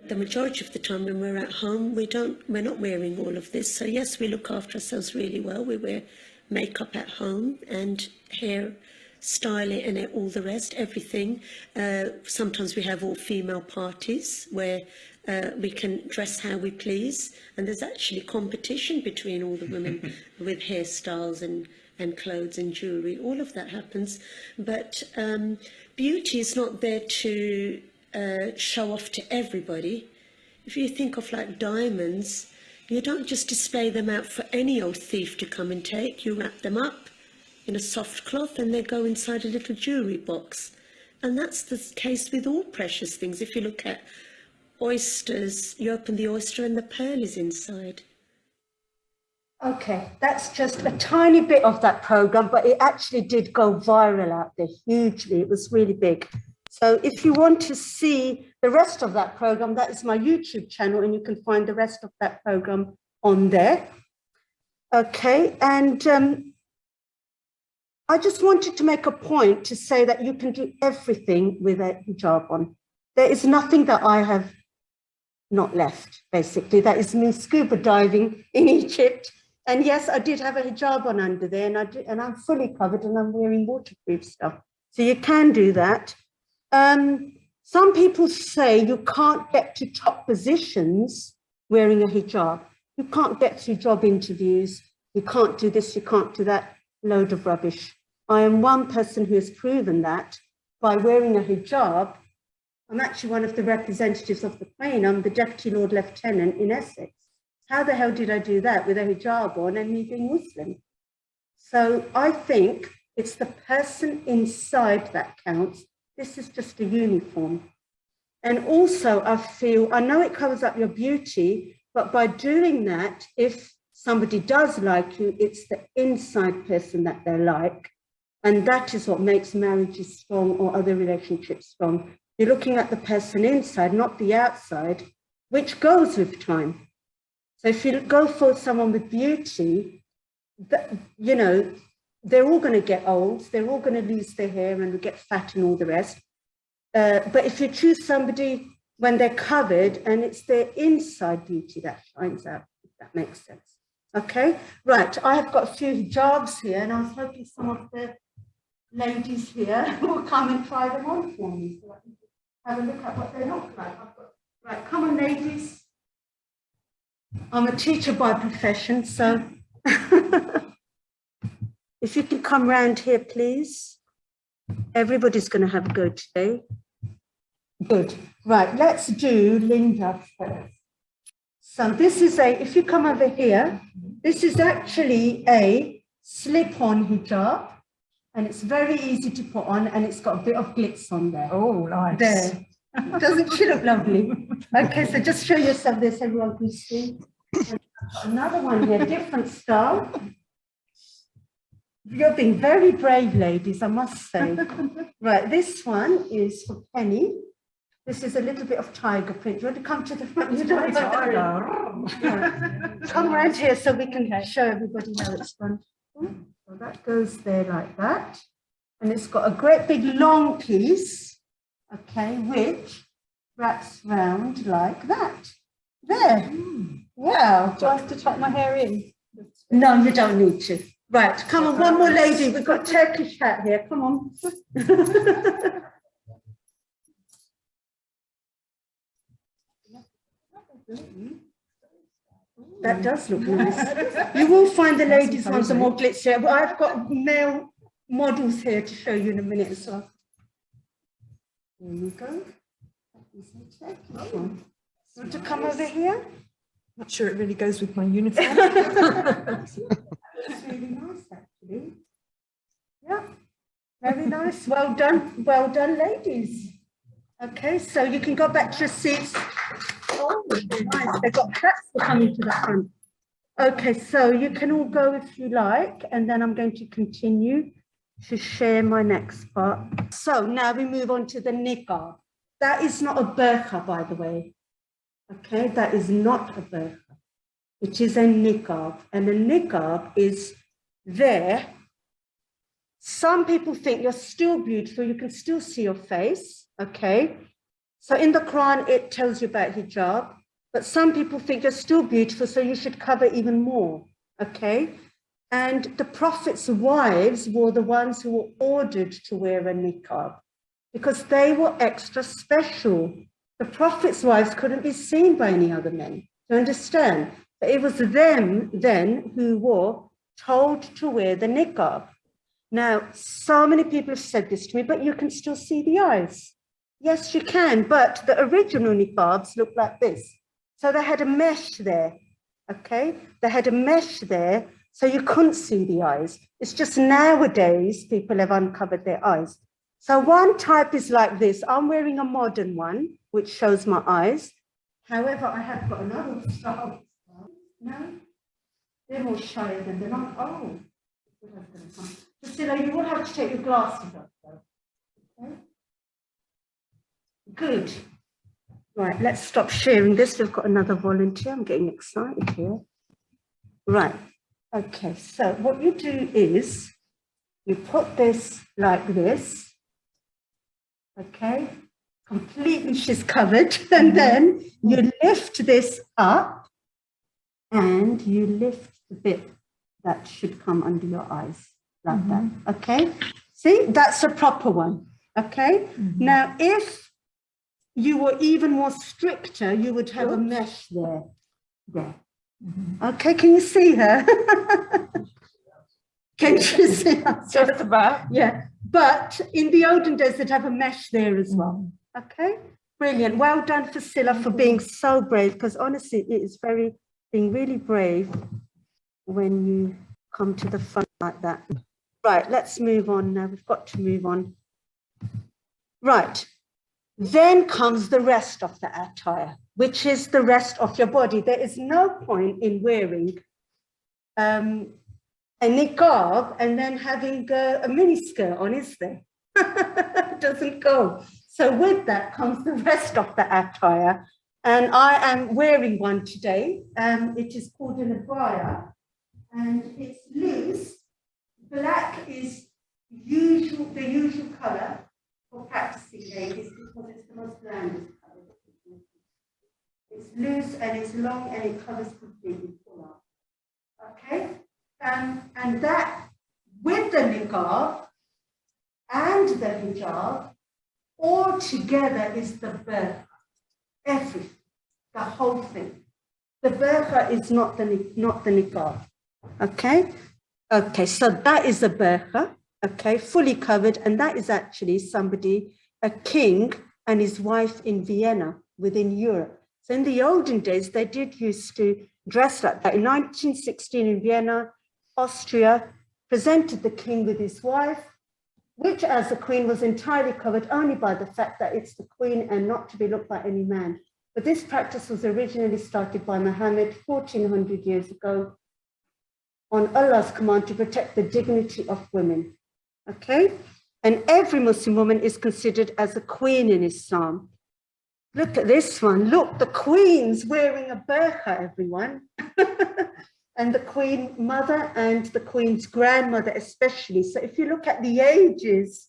The majority of the time when we're at home, we're not wearing all of this. So yes, we look after ourselves really well. We wear makeup at home and hair styling and all the rest, everything. Sometimes we have all female parties where we can dress how we please, and there's actually competition between all the women with hairstyles and clothes and jewellery. All of that happens, but beauty is not there to show off to everybody. If you think of like diamonds, you don't just display them out for any old thief to come and take. You wrap them up in a soft cloth and they go inside a little jewellery box. And that's the case with all precious things. If you look at oysters, you open the oyster and the pearl is inside. Okay, that's just a tiny bit of that program, but it actually did go viral out there hugely. It was really big. So if you want to see the rest of that program, that is my YouTube channel, and you can find the rest of that program on there. Okay, and I just wanted to make a point to say that you can do everything with a hijab on. There is nothing that I have not left, basically. That is me scuba diving in Egypt. And yes, I did have a hijab on under there, and I'm fully covered and I'm wearing waterproof stuff. So you can do that. Some people say you can't get to top positions wearing a hijab. You can't get to job interviews. You can't do this, you can't do that. Load of rubbish. I am one person who has proven that by wearing a hijab. I'm actually one of the representatives of the Queen. I'm the Deputy Lord Lieutenant in Essex. How the hell did I do that with a hijab on and me being Muslim? So I think it's the person inside that counts. This is just a uniform. And also I feel, I know it covers up your beauty, but by doing that, if somebody does like you, it's the inside person that they like. And that is what makes marriages strong or other relationships strong. You're looking at the person inside, not the outside, which goes with time. So if you go for someone with beauty, you know, they're all going to get old, they're all going to lose their hair and get fat and all the rest. But if you choose somebody when they're covered, and it's their inside beauty that shines out, if that makes sense. Okay, right, I have got a few hijabs here, and I was hoping some of the ladies here will come and try them on for me, so I can have a look at what they look like. Right, come on, ladies. I'm a teacher by profession, so if you can come round here, please. Everybody's going to have a go today. Good. Right, let's do Linda first. So this is if you come over here, this is actually a slip-on hijab, and it's very easy to put on, and it's got a bit of glitz on there. Oh, nice. There. Doesn't she look lovely? Okay, so just show yourself this, everyone can see. And another one here, different style. You're being very brave, ladies, I must say. Right, this one is for Penny. This is a little bit of tiger print. Do you want to come to the front? Come around here so we can show everybody how it's done. So that goes there like that. And it's got a great big long piece, okay, which wraps round like that. There. Wow. Do I have to tuck my hair in? No, you don't need to. Right, come on, one more lady. We've got Turkish hat here. Come on. That does look nice. You will find the ladies' ones are more glitzy, but I've got male models here to show you in a minute as well. There you go. You want to come over here? Not sure it really goes with my uniform. That's really nice, actually. Yeah, very nice. Well done, ladies. Okay, so you can go back to your seats. Oh, nice. They've got hats for coming to the front. Okay, so you can all go if you like, and then I'm going to continue to share my next part. So now we move on to the niqab. That is not a burqa, by the way. Okay, that is not a burqa. It is a niqab, and a niqab is there. Some people think you're still beautiful, you can still see your face, okay? So in the Quran, it tells you about hijab, but some people think you're still beautiful, so you should cover even more, okay? And the Prophet's wives were the ones who were ordered to wear a niqab because they were extra special. The Prophet's wives couldn't be seen by any other men, do you understand? But it was them then who were told to wear the niqab. Now, so many people have said this to me, but you can still see the eyes. Yes, you can, but the original niqabs look like this. So they had a mesh there, okay? They had a mesh there, so you couldn't see the eyes. It's just nowadays, people have uncovered their eyes. So one type is like this. I'm wearing a modern one, which shows my eyes. However, I have got another style. No? They're more shy than they're not. Oh. Priscilla, you will have to take your glasses off, though. Okay? Good. Right, let's stop sharing this. We've got another volunteer. I'm getting excited here. Right. Okay, so what you do is you put this like this. Okay, completely she's covered. And then you lift this up and you lift the bit that should come under your eyes like that. Okay, see, that's a proper one. Okay, now if you were even more stricter, you would have a mesh there. There. Okay, can you see her? Can you see her? Just about. Yeah, but in the olden days, they'd have a mesh there as well. Okay, brilliant. Well done, Priscilla, for being so brave, because honestly, it is being really brave when you come to the front like that. Right, let's move on now. We've got to move on. Right, then comes the rest of the attire, which is the rest of your body. There is no point in wearing a niqab and then having a miniskirt on, is there? It doesn't go. So with that comes the rest of the attire. And I am wearing one today. It is called an abaya, and it's loose. Black is the usual color for practicing ladies because it's the most blandest color. It's loose and it's long and it covers completely full up. Okay? And that, with the niqab and the hijab, all together is the burqa. Everything, the whole thing. The burqa is not the niqab. Okay? Okay, so that is a burqa, okay, fully covered, and that is actually a king and his wife in Vienna, within Europe. So in the olden days, they did used to dress like that. In 1916 in Vienna, Austria presented the king with his wife, which as the queen was entirely covered only by the fact that it's the queen and not to be looked by any man. But this practice was originally started by Muhammad 1400 years ago. on Allah's command to protect the dignity of women. Okay? And every Muslim woman is considered as a queen in Islam. Look at this one. Look, the queen's wearing a burqa, everyone. And the queen mother and the queen's grandmother especially. So if you look at the ages,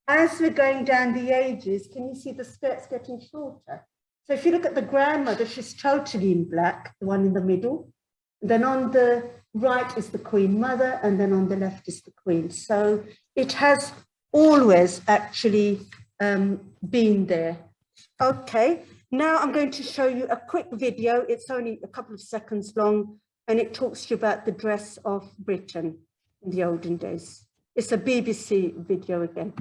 as we're going down the ages, can you see the skirts getting shorter? So if you look at the grandmother, she's totally in black, the one in the middle. Then on the right is the queen mother, and then on the left is the queen. So it has always actually been there. Okay, now I'm going to show you a quick video. It's only a couple of seconds long, and it talks to you about the dress of Britain in the olden days. It's a BBC video again.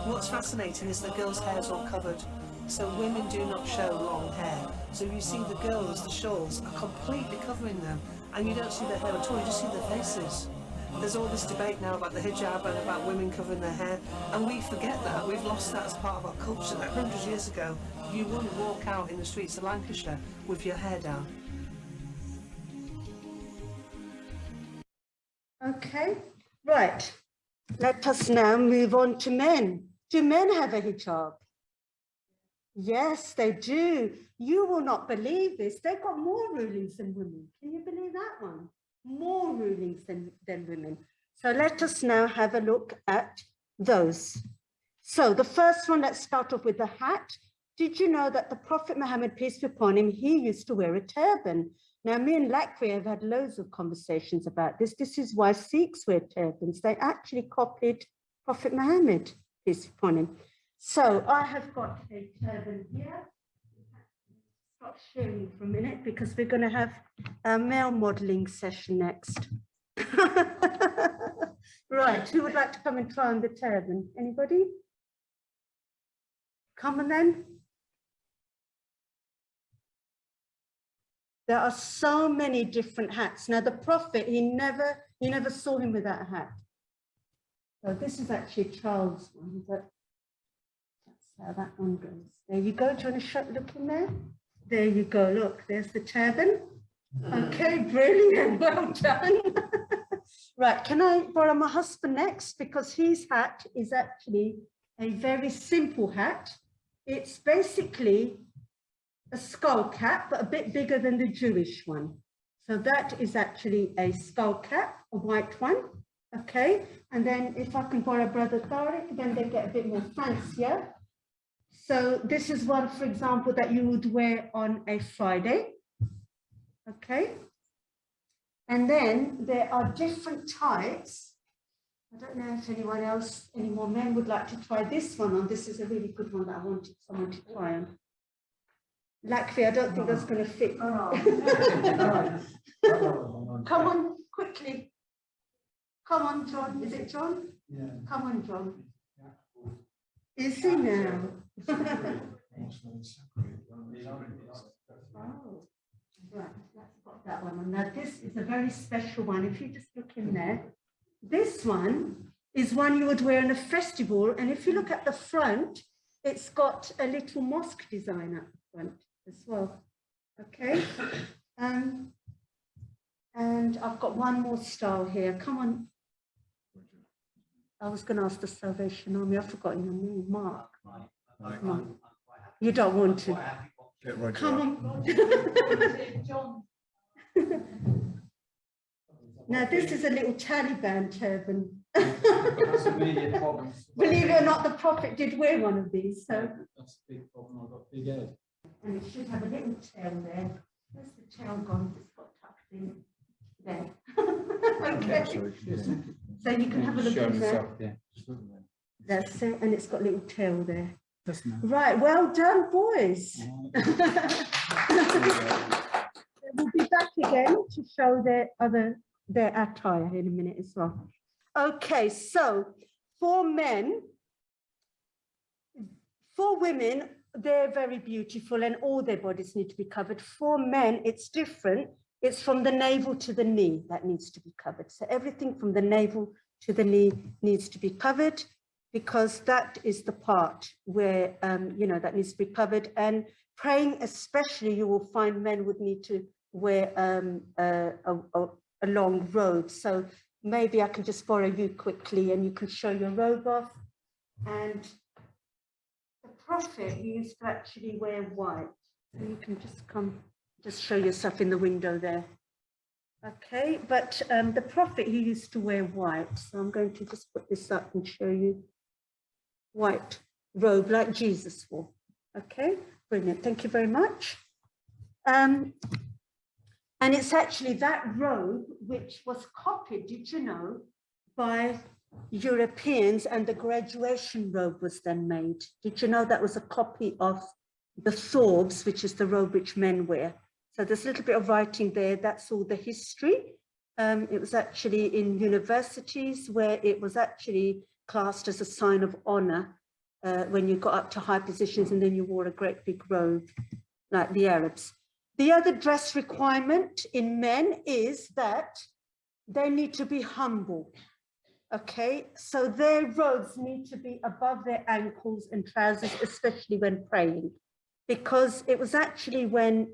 What's fascinating is the girls' hair is all covered, so women do not show long hair. So you see the girls, the shawls are completely covering them, and you don't see their hair at all, you just see their faces. There's all this debate now about the hijab and about women covering their hair, and we forget that. We've lost that as part of our culture. That 100 years ago, you wouldn't walk out in the streets of Lancashire with your hair down. Okay, right. Let us now move on to men. Do men have a hijab? Yes, they do. You will not believe this. They've got more rulings than women. Can you believe that one? More rulings than women. So let us now have a look at those. So the first one, let's start off with the hat. Did you know that the Prophet Muhammad, peace be upon him, he used to wear a turban? Now, me and Lakri have had loads of conversations about this. This is why Sikhs wear turbans. They actually copied Prophet Muhammad, peace be upon him. So I have got a turban here. Stop sharing you for a minute because we're going to have a male modeling session next. Right, who would like to come and try on the turban? Anybody? Come on then. There are so many different hats. Now the Prophet, you never saw him without a hat. So this is actually Charles' one, but that's how that one goes. There you go. Do you want to look in there? There you go. Look, there's the turban. Okay, brilliant. Well done. Right, can I borrow my husband next? Because his hat is actually a very simple hat. It's basically a skull cap, but a bit bigger than the Jewish one. So that is actually a skull cap, a white one. Okay, and then if I can borrow Brother Tariq, then they get a bit more fancier. So this is one, for example, that you would wear on a Friday. Okay. And then there are different types. I don't know if anyone else, any more men would like to try this one on. This is a really good one that I wanted someone to try on. Lakvi, I don't think that's going to fit. Come on, quickly. Come on, John. Is it John? Yeah. Come on, John. Is he now? Oh, right. Let's put that one on. Now, this is a very special one. If you just look in there, this one is one you would wear in a festival. And if you look at the front, it's got a little mosque design at the front as well. Okay. And I've got one more style here. Come on. I was going to ask the Salvation Army. I've forgotten your name, Mark. Mark. You don't want to. Come on. Now, this is a little Taliban turban. Believe it or not, the Prophet did wear one of these. So that's a big problem. I've got big head. And it should have a little tail there. Where's the tail gone? It's got tucked in there. Okay. So you can have a look at that. That's it, and it's got a little tail there. Right, well done, boys. We'll be back again to show their attire in a minute as well. Okay, so for men, for women, they're very beautiful and all their bodies need to be covered. For men, it's different. It's from the navel to the knee that needs to be covered. So everything from the navel to the knee needs to be covered, because that is the part where, that needs to be covered. And praying especially, you will find men would need to wear a long robe. So maybe I can just borrow you quickly and you can show your robe off. And the prophet used to actually wear white. So you can just show yourself in the window there. Okay, but the prophet, he used to wear white. So I'm going to just put this up and show you white robe like Jesus wore. Okay, brilliant. Thank you very much. And it's actually that robe which was copied, did you know, by Europeans, and the graduation robe was then made. Did you know that was a copy of the thorbs, which is the robe which men wear? So there's a little bit of writing there. That's all the history. It was actually in universities where it was actually classed as a sign of honor when you got up to high positions, and then you wore a great big robe like the Arabs. The other dress requirement in men is that they need to be humble. Okay, so their robes need to be above their ankles and trousers, especially when praying, because it was actually when,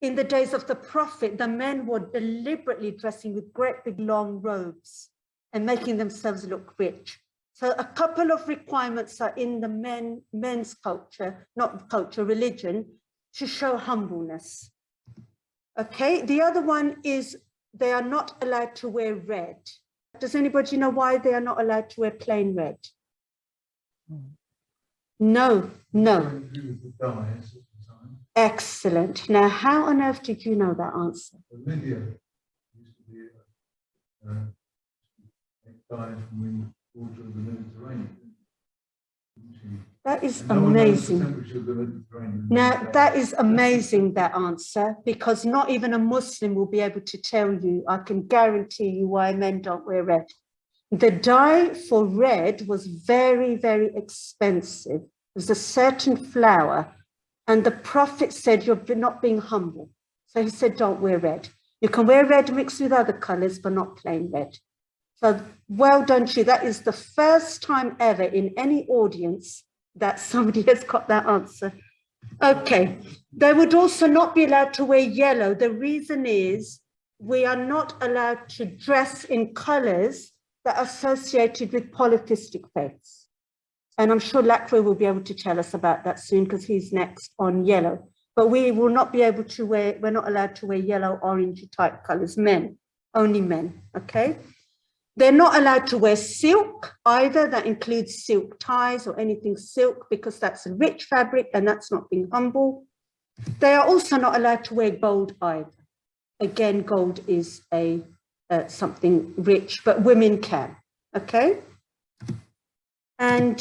in the days of the prophet, the men were deliberately dressing with great big long robes and making themselves look rich. So a couple of requirements are in the men's culture, not culture, religion, to show humbleness. Okay, the other one is they are not allowed to wear red. Does anybody know why they are not allowed to wear plain red? No. Excellent. Now, how on earth did you know that answer? Lydia used to be dyes from the water of the Mediterranean. That is amazing. Now, that is amazing, that answer, because not even a Muslim will be able to tell you, I can guarantee you, why men don't wear red. The dye for red was very, very expensive. It was a certain flower, and the prophet said, you're not being humble. So he said, don't wear red. You can wear red mixed with other colors, but not plain red. So well done to you. That is the first time ever in any audience that somebody has got that answer. Okay, they would also not be allowed to wear yellow. The reason is we are not allowed to dress in colors that are associated with polytheistic faiths. And I'm sure Lakwe will be able to tell us about that soon, because he's next on yellow. But we will not be able to wear, we're not allowed to wear yellow, orange type colors, men, only men, okay? They're not allowed to wear silk either. That includes silk ties or anything silk, because that's a rich fabric and that's not being humble. They are also not allowed to wear gold either. Again, gold is something rich, but women can, okay? And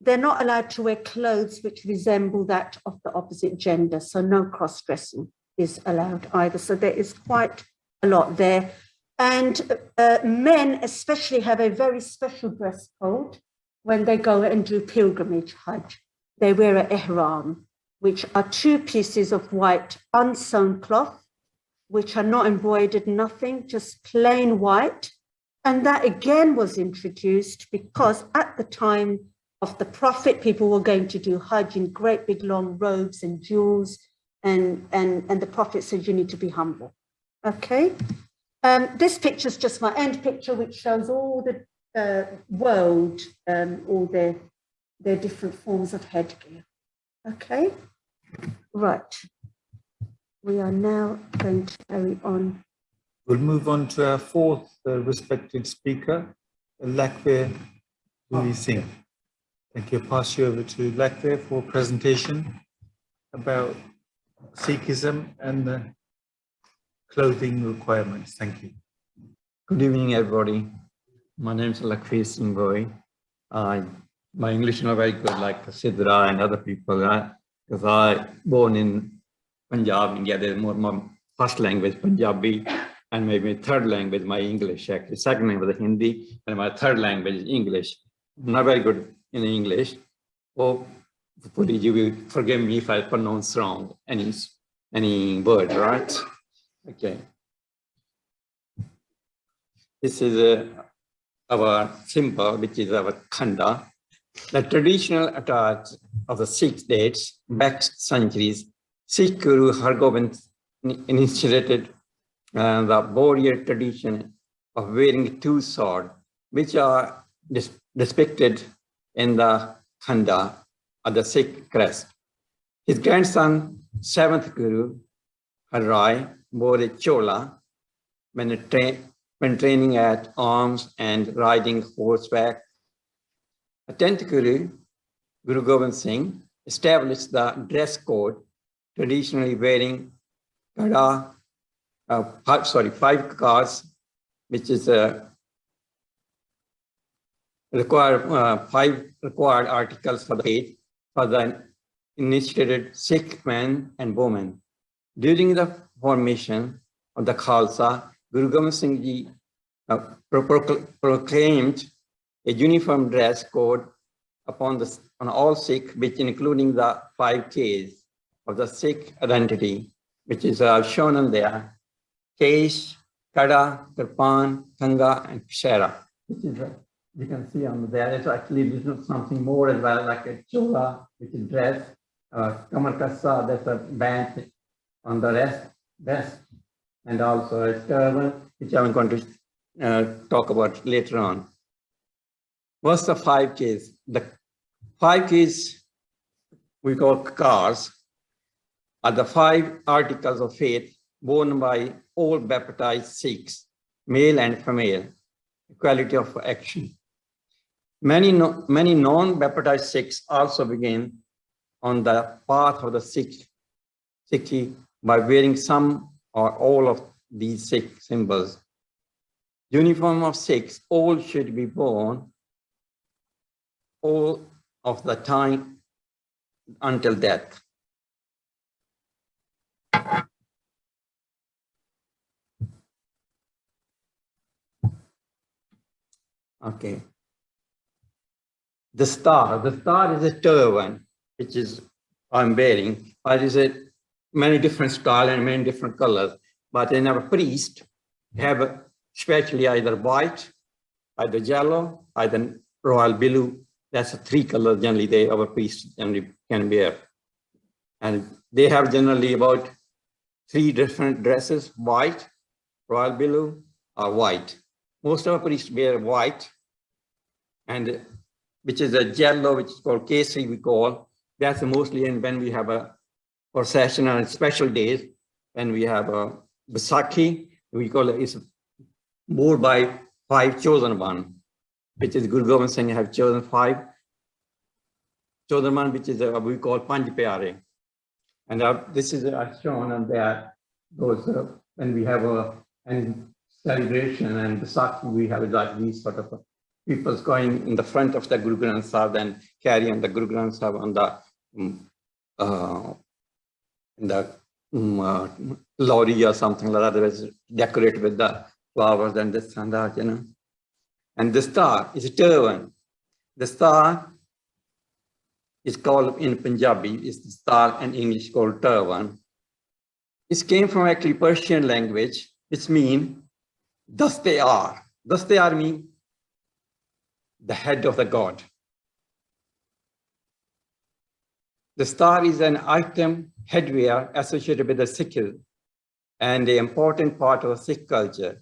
they're not allowed to wear clothes which resemble that of the opposite gender. So no cross-dressing is allowed either. So there is quite a lot there. And men especially have a very special dress code when they go and do pilgrimage, Hajj. They wear a ihram, which are two pieces of white unsewn cloth, which are not embroidered, nothing, just plain white. And that again was introduced because at the time of the prophet, people were going to do Hajj in great big long robes and jewels. And the prophet said, you need to be humble, okay? This picture is just my end picture, which shows all the world, all their different forms of headgear. Okay, right. We are now going to carry on. We'll move on to our fourth respected speaker, Lakwe Singh. Thank you. I'll pass you over to Lakwe for a presentation about Sikhism and the clothing requirements. Thank you. Good evening, everybody. My name is Lakwe Singh. My English is not very good, like Sidra and other people, because I born in Punjab, India. There's more my first language Punjabi, and maybe third language my English. Actually, second language is Hindi, and my third language is English. I'm not very good in English. Oh, you will forgive me if I pronounce wrong any any word, right? Okay. This is our symbol, which is our khanda. The traditional attire of the Sikh dates back centuries. Sikh Guru Hargobind initiated the warrior tradition of wearing two swords, which are depicted in the khanda of the Sikh crest. His grandson, 7th Guru Har Rai, wore a chola when training at arms and riding horseback. The 10th Guru, Guru Gobind Singh, established the dress code, traditionally wearing five cards, which is five required articles for the faith for the initiated Sikh men and women. During the formation of the Khalsa, Guru Gobind Singh Ji proclaimed a uniform dress code on all Sikh, which including the 5 Ks of the Sikh identity, which is shown on there: Kesh, Kada, Kirpan, Kanga, and Pshera. Which is you can see on there. It's actually something more as well, like a chola, which is dress. Kamar Kassa, that's a band on the vest, and also a turban, which I'm going to talk about later on. What's the 5 Ks? The 5 Ks we call cars are the 5 articles of faith worn by all baptized Sikhs, male and female, equality of action. Many non-baptized Sikhs also begin on the path of the Sikhi by wearing some or all of these Sikh symbols. Uniform of Sikhs, all should be worn all of the time until death. Okay. The star is a turban, which is I'm wearing. It is a many different style and many different colors. But in our priest, have especially either white, either yellow, either royal blue. That's the 3 colors generally our priests generally can wear. And they have generally about 3 different dresses: white, royal blue, or white. Most of our priests wear white, and which is a yellow, which is called kesari, we call. That's mostly when we have a procession on special days. When we have a Baisakhi, we call it, is more by 5 chosen one, which is Guru Gobind Singh have chosen 5 chosen one, which is we call Panj Pyare. And this is shown on there. Those when we have a celebration and Baisakhi, we have like these sort of people going in the front of the Guru Granth Sahib and carrying the Guru Granth Sahib on the lorry or something like that. It was decorated with the flowers and this and that, you know. And the star is a turban. The star is called in Punjabi, is the star in English called turban. This came from actually Persian language, which means thus they are. Thus they are mean the head of the god. The star is an item headwear associated with the Sikhism and an important part of Sikh culture.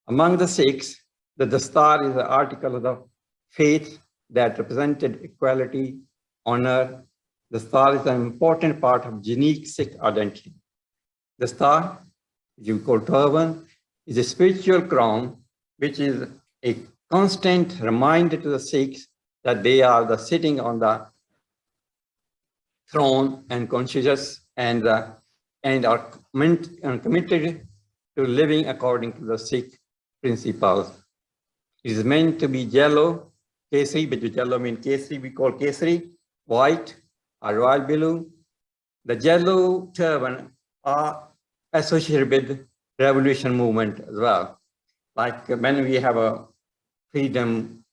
Among the Sikhs, the star is an article of the faith that represented equality, honor. The star is an important part of unique Sikh identity. The star, which you call turban, is a spiritual crown, which is a constant reminder to the Sikhs that they are sitting on the throne and conscious and are committed to living according to the Sikh principles. It is meant to be yellow, kesari, which yellow means kesari, we call kesari, white, or royal blue. The yellow turban are associated with revolution movement as well. Like when we have a freedom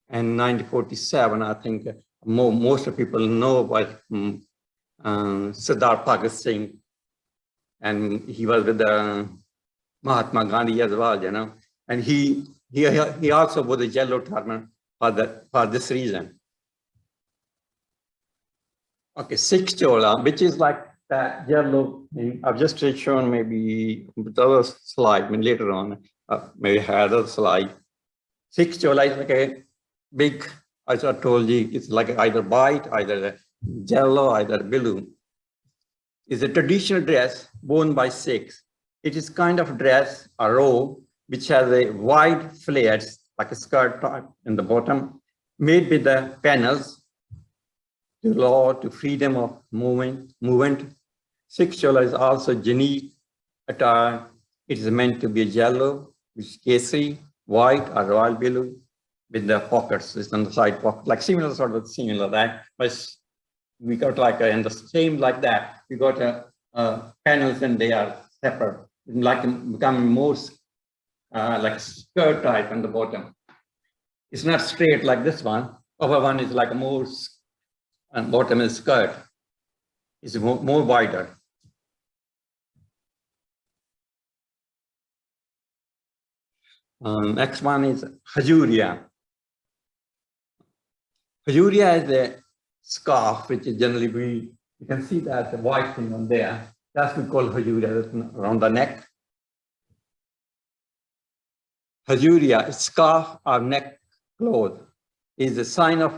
in 1947, I think most of people know about Sardar Bhagat Singh, and he was with Mahatma Gandhi as well, you know, and he also wore the yellow turban for this reason. Okay, Sikh chola, which is like that yellow thing. I've just shown maybe the other slide, later on, maybe had a slide. Sikh chola is like a big, as I told you, it's like either white, either yellow, either blue. It's a traditional dress worn by Sikhs. It is kind of dress, a robe, which has a wide flares, like a skirt type in the bottom, made with the panels to law, to freedom of movement. Sikh chola is also unique attire. It is meant to be yellow, which is kesari, white or royal blue, with the pockets. It's on the side pocket, like similar that. But we got like in the same like that. We got panels and they are separate, like becoming more like a skirt type on the bottom. It's not straight like this one. Upper one is like a more, and bottom is skirt. It's more wider. Next one is Hajuria. Hajuria is a scarf, which is generally you can see that the white thing on there. That's we call Hajuria, around the neck. Hajuria, scarf or neck cloth, is a sign of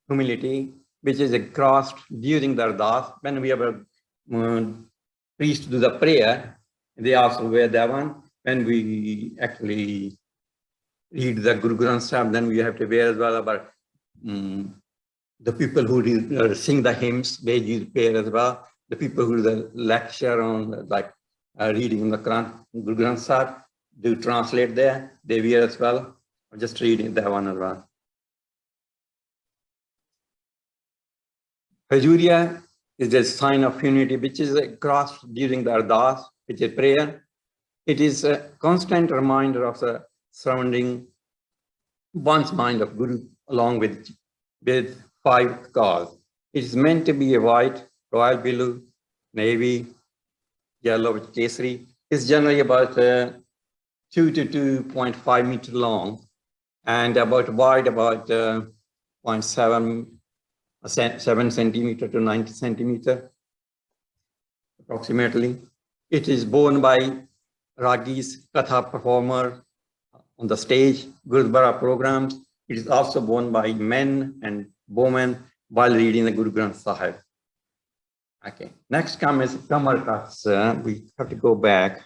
humility, which is crossed during the ardas. When we have a priest do the prayer, they also wear that one. When we actually read the Guru Granth Sahib, then we have to wear as well. But the people who sing the hymns, they use prayer as well. The people who do the lecture on like reading the Quran, Guru Granth Sahib, do translate there, they wear as well. I'm just reading that one as well. Hajuria is a sign of unity, which is crossed during the ardas, which is prayer. It is a constant reminder of the surrounding one's mind of Guru, along with 5 cause. It is meant to be a white, royal blue, navy, yellow with kesari. It's generally about 2 to 2.5 meter long, and about wide about 7 centimeter to 90 centimeter, approximately. It is worn by Ragis, Katha performer on the stage, Gurudwara programs. It is also worn by men and women while reading the Guru Granth Sahib. Okay, next come is Kamar Cuts. We have to go back.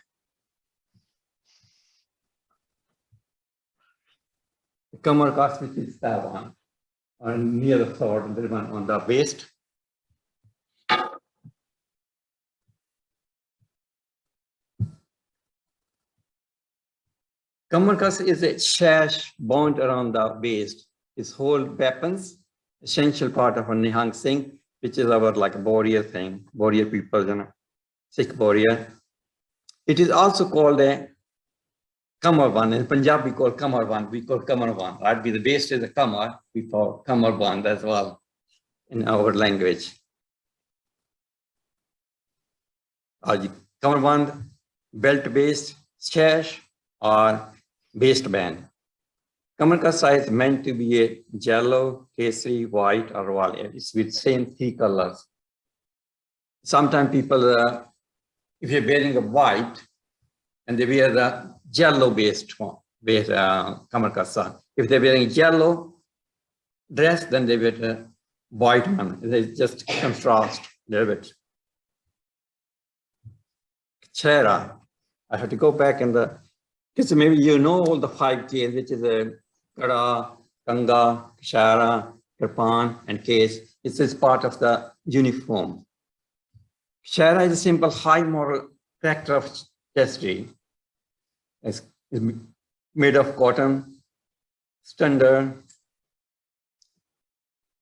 The Kamar Cuts, which is that one, near the sword, the one on the waist. Kamar Kas is a sash bound around the waist. It's hold weapons, essential part of a Nihang Singh, which is our like warrior thing, warrior people, you know, Sikh warrior. It is also called a Kamarban. In Punjab, we call Kamarban. We call Kamarban. Right? The waist is a Kamar. We call Kamarban as well in our language. Kamarban, belt-based sash or waistband. Kamar ka size is meant to be a yellow, kesari, white, or royal. It's with same 3 colors. Sometimes people, if you're wearing a white, and they wear the yellow-based one, Kamar ka size. If they're wearing yellow dress, then they wear a white one. They just contrast a little bit. Chera. I have to go back in the, because maybe you know all the 5 Ks, which is a Kada, Kanga, Kshara, Kirpan, and Kes. This is part of the uniform. Kshara is a simple high moral character of chastity. It's made of cotton, standard,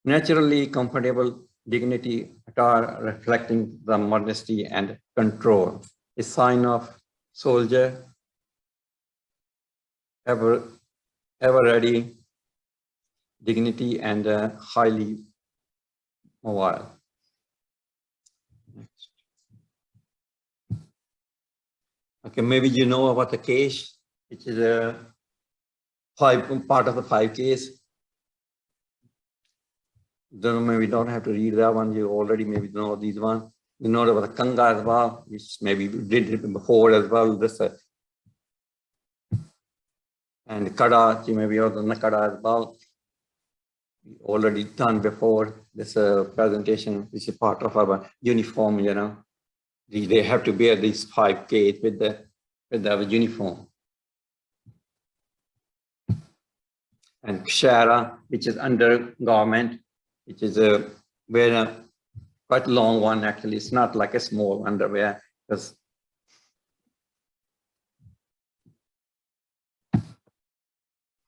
naturally comfortable dignity, attire reflecting the modesty and control. A sign of soldier, ever ready, dignity, and highly mobile. Next. Okay, maybe you know about the case, which is a part of the 5 case. Maybe don't have to read that one. You already maybe know these ones. You know about the Kanga as well, which maybe we did it before as well. This and Kada, you maybe also Nakada as well. Already done before this presentation, which is part of our uniform, you know. They have to wear these 5 Ks with the uniform. And Kshara, which is undergarment, which is a very quite long one actually. It's not like a small underwear. Because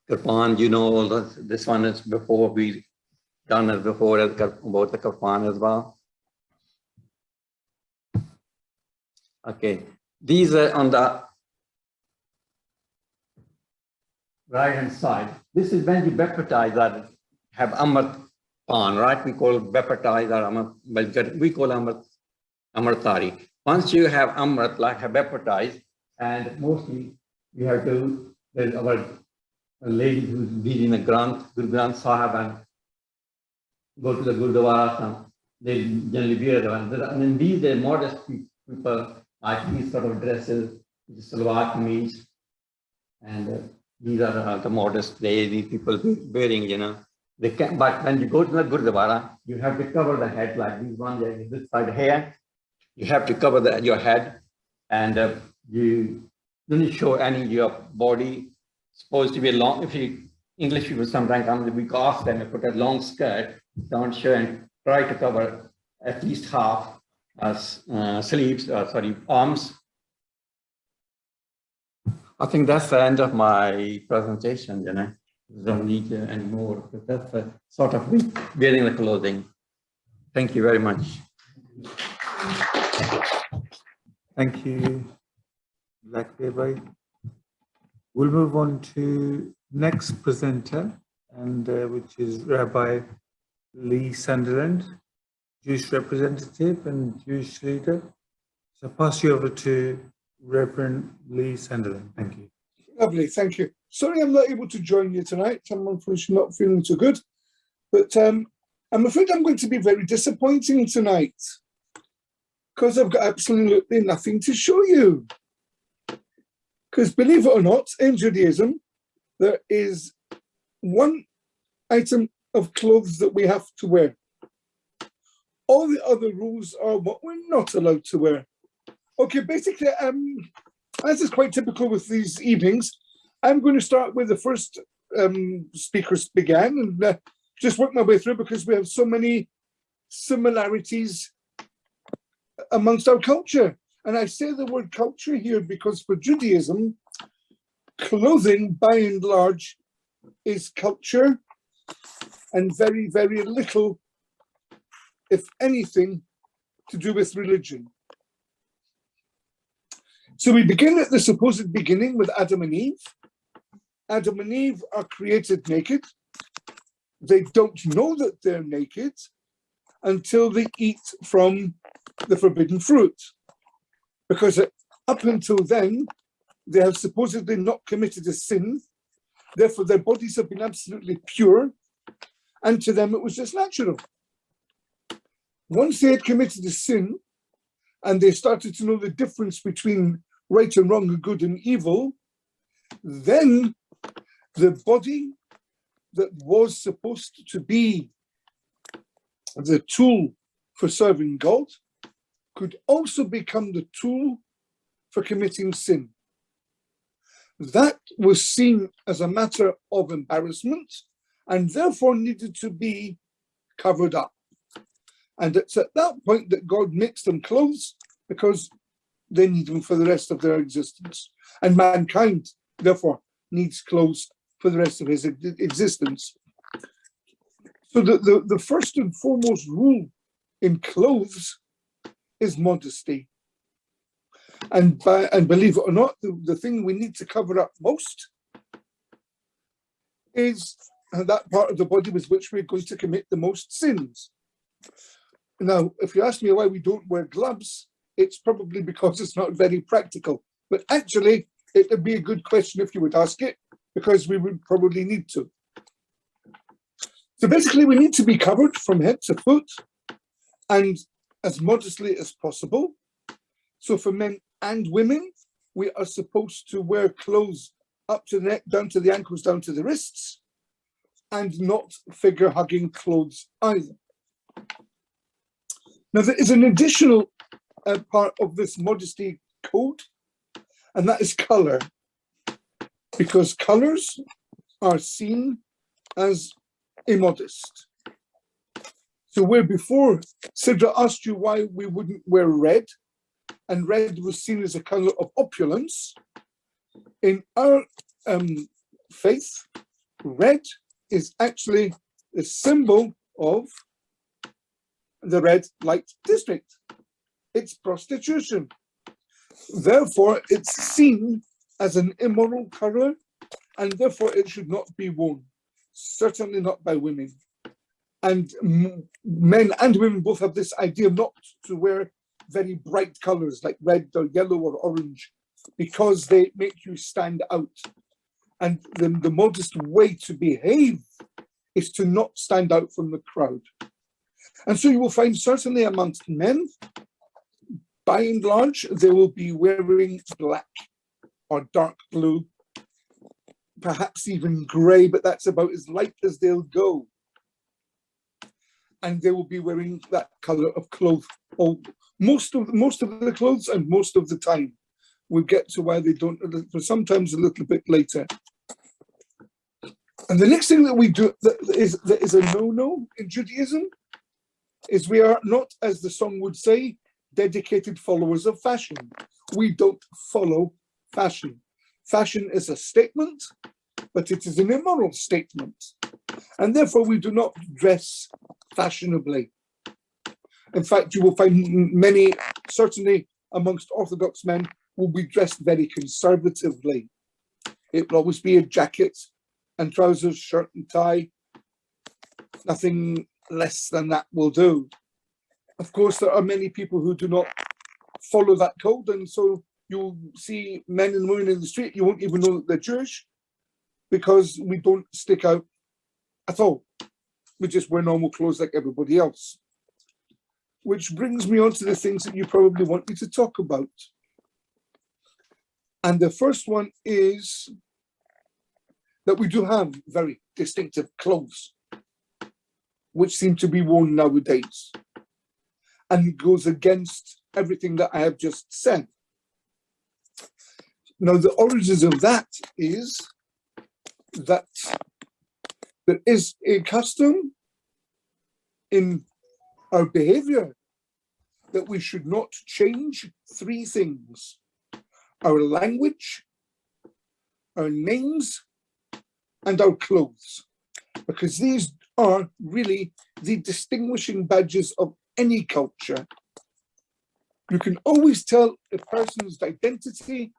Kirpan, you know, all this one is before we done it before about the Kirpan as well. Okay, these are on the right hand side. This is when you baptize or have Amrit Pan, right? We call baptize or Amrit, but we call Amritari. Once you have Amrit, like have baptized, and mostly you have to, there's our lady who's reading the Guru Granth Sahib and go to the Gurdwara, they generally wear them. And then these are modest people, like these sort of dresses, salwar kameez, and these are the modest these people wearing, you know. They can, but when you go to the Gurdwara, you have to cover the head like these ones, this side here. You have to cover your head, and you don't show any of your body. Supposed to be long. If you English people sometimes come, we ask them to put a long skirt, don't show, and try to cover at least half sleeves, arms. I think that's the end of my presentation, you know. Don't need any more, but that's a sort of wearing the clothing. Thank you very much. Thank you, Black Baby. We'll move on to next presenter, and which is Rabbi Lee Sunderland, Jewish representative and Jewish leader. So I'll pass you over to Reverend Lee Sunderland. Thank you. Lovely, thank you. Sorry I'm not able to join you tonight. I'm unfortunately not feeling too good. But I'm afraid I'm going to be very disappointing tonight because I've got absolutely nothing to show you. Because believe it or not, in Judaism, there is one item of clothes that we have to wear. All the other rules are what we're not allowed to wear. Okay, basically, as is quite typical with these evenings, I'm going to start with the first speakers began and just work my way through because we have so many similarities amongst our culture. And I say the word culture here because for Judaism, clothing by and large is culture and very, very little, if anything, to do with religion. So we begin at the supposed beginning with Adam and Eve. Adam and Eve are created naked. They don't know that they're naked until they eat from the forbidden fruit. Because up until then, they have supposedly not committed a sin. Therefore, their bodies have been absolutely pure. And to them, it was just natural. Once they had committed a sin, and they started to know the difference between right and wrong, and good and evil, then the body that was supposed to be the tool for serving God could also become the tool for committing sin. That was seen as a matter of embarrassment and therefore needed to be covered up. And it's at that point that God makes them clothes because they need them for the rest of their existence. And mankind, therefore, needs clothes for the rest of his existence. So the first and foremost rule in clothes is modesty. And believe it or not, the thing we need to cover up most is that part of the body with which we're going to commit the most sins. Now, if you ask me why we don't wear gloves, it's probably because it's not very practical. But actually, it would be a good question if you would ask it, because we would probably need to. So basically, we need to be covered from head to foot and as modestly as possible. So for men and women, we are supposed to wear clothes up to the neck, down to the ankles, down to the wrists, and not figure-hugging clothes either. Now, there is an additional part of this modesty code, and that is colour, because colours are seen as immodest. So where before Sidra asked you why we wouldn't wear red, and red was seen as a colour of opulence, in our faith, red is actually the symbol of the red light district. It's prostitution. Therefore, it's seen as an immoral colour, and therefore it should not be worn, certainly not by women. And men and women both have this idea not to wear very bright colours like red or yellow or orange, because they make you stand out. And the modest way to behave is to not stand out from the crowd. And so you will find certainly amongst men, by and large, they will be wearing black or dark blue, perhaps even grey, but that's about as light as they'll go. And they will be wearing that colour of clothes, most of the clothes and most of the time. We'll get to why they don't, but sometimes a little bit later. And the next thing that we do that is a no-no in Judaism is we are not, as the song would say, dedicated followers of fashion. We don't follow fashion. Fashion is a statement, but it is an immoral statement. And therefore we do not dress fashionably. In fact, you will find many, certainly amongst Orthodox men, will be dressed very conservatively. It will always be a jacket and trousers, shirt and tie. Nothing less than that will do. Of course, there are many people who do not follow that code, and so you'll see men and women in the street, you won't even know that they're Jewish, because we don't stick out at all. We just wear normal clothes like everybody else. Which brings me on to the things that you probably want me to talk about. And the first one is that we do have very distinctive clothes, which seem to be worn nowadays, and goes against everything that I have just said. Now, the origins of that is that there is a custom in our behavior that we should not change three things: our language, our names, and our clothes, because these are really the distinguishing badges of any culture. You can always tell a person's identity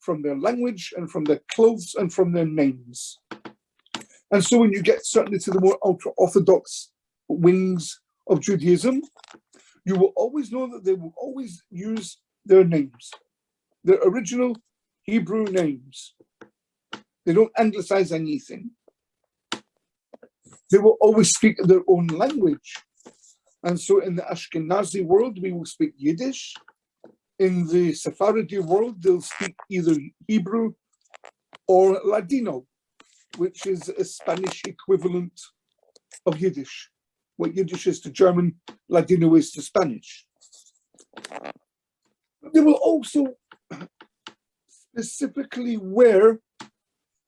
from their language and from their clothes and from their names. And so when you get certainly to the more ultra-Orthodox wings of Judaism, you will always know that they will always use their names, their original Hebrew names. They don't anglicize anything. They will always speak their own language. And so in the Ashkenazi world, we will speak Yiddish. In the Sephardi world, they'll speak either Hebrew or Ladino, which is a Spanish equivalent of Yiddish. What Yiddish is to German, Ladino is to Spanish. They will also specifically wear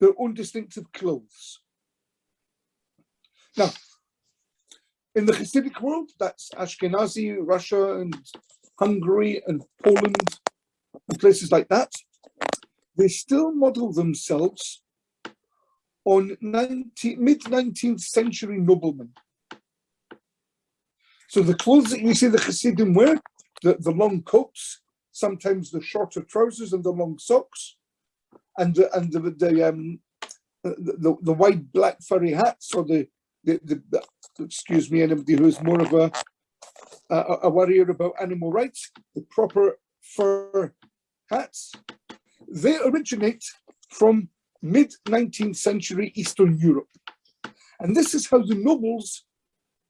their own distinctive clothes. Now, in the Hasidic world, that's Ashkenazi, Russia and Hungary and Poland and places like that, they still model themselves on mid-19th century noblemen. So the clothes that you see the Hasidim wear, the long coats, sometimes the shorter trousers and the long socks, and the wide black furry hats, or the excuse me, anybody who is more of a warrior about animal rights, the proper fur hats, They originate from mid-19th century Eastern Europe. And this is how the nobles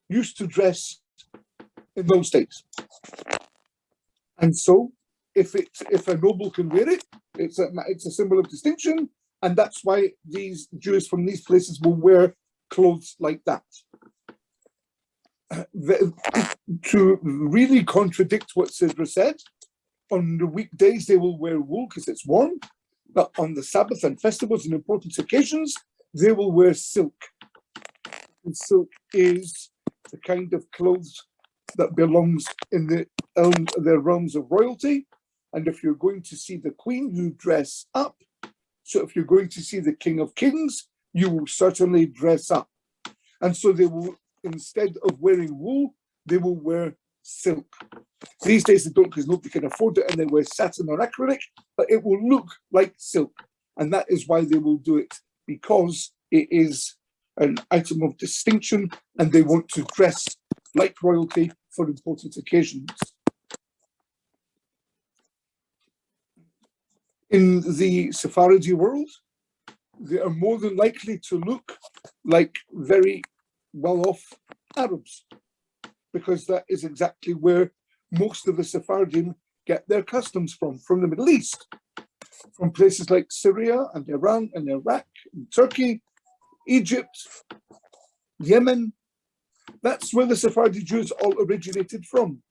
used to dress in those days. And so if a noble can wear it, it's a symbol of distinction. And that's why these Jews from these places will wear clothes like that. To really contradict what Sidra said, on the weekdays they will wear wool because it's warm, but on the Sabbath and festivals and important occasions, they will wear silk. And silk is the kind of clothes that belongs in the realms of royalty. And if you're going to see the Queen, you dress up. So if you're going to see the King of Kings, you will certainly dress up. And so they will, instead of wearing wool, they will wear silk. These days they don't because nobody can afford it and they wear satin or acrylic, but it will look like silk. And that is why they will do it, because it is an item of distinction and they want to dress like royalty for important occasions. In the Sephardi world, they are more than likely to look like very well-off Arabs, because that is exactly where most of the Sephardim get their customs from the Middle East, from places like Syria and Iran and Iraq and Turkey, Egypt, Yemen. That's where the Sephardi Jews all originated from.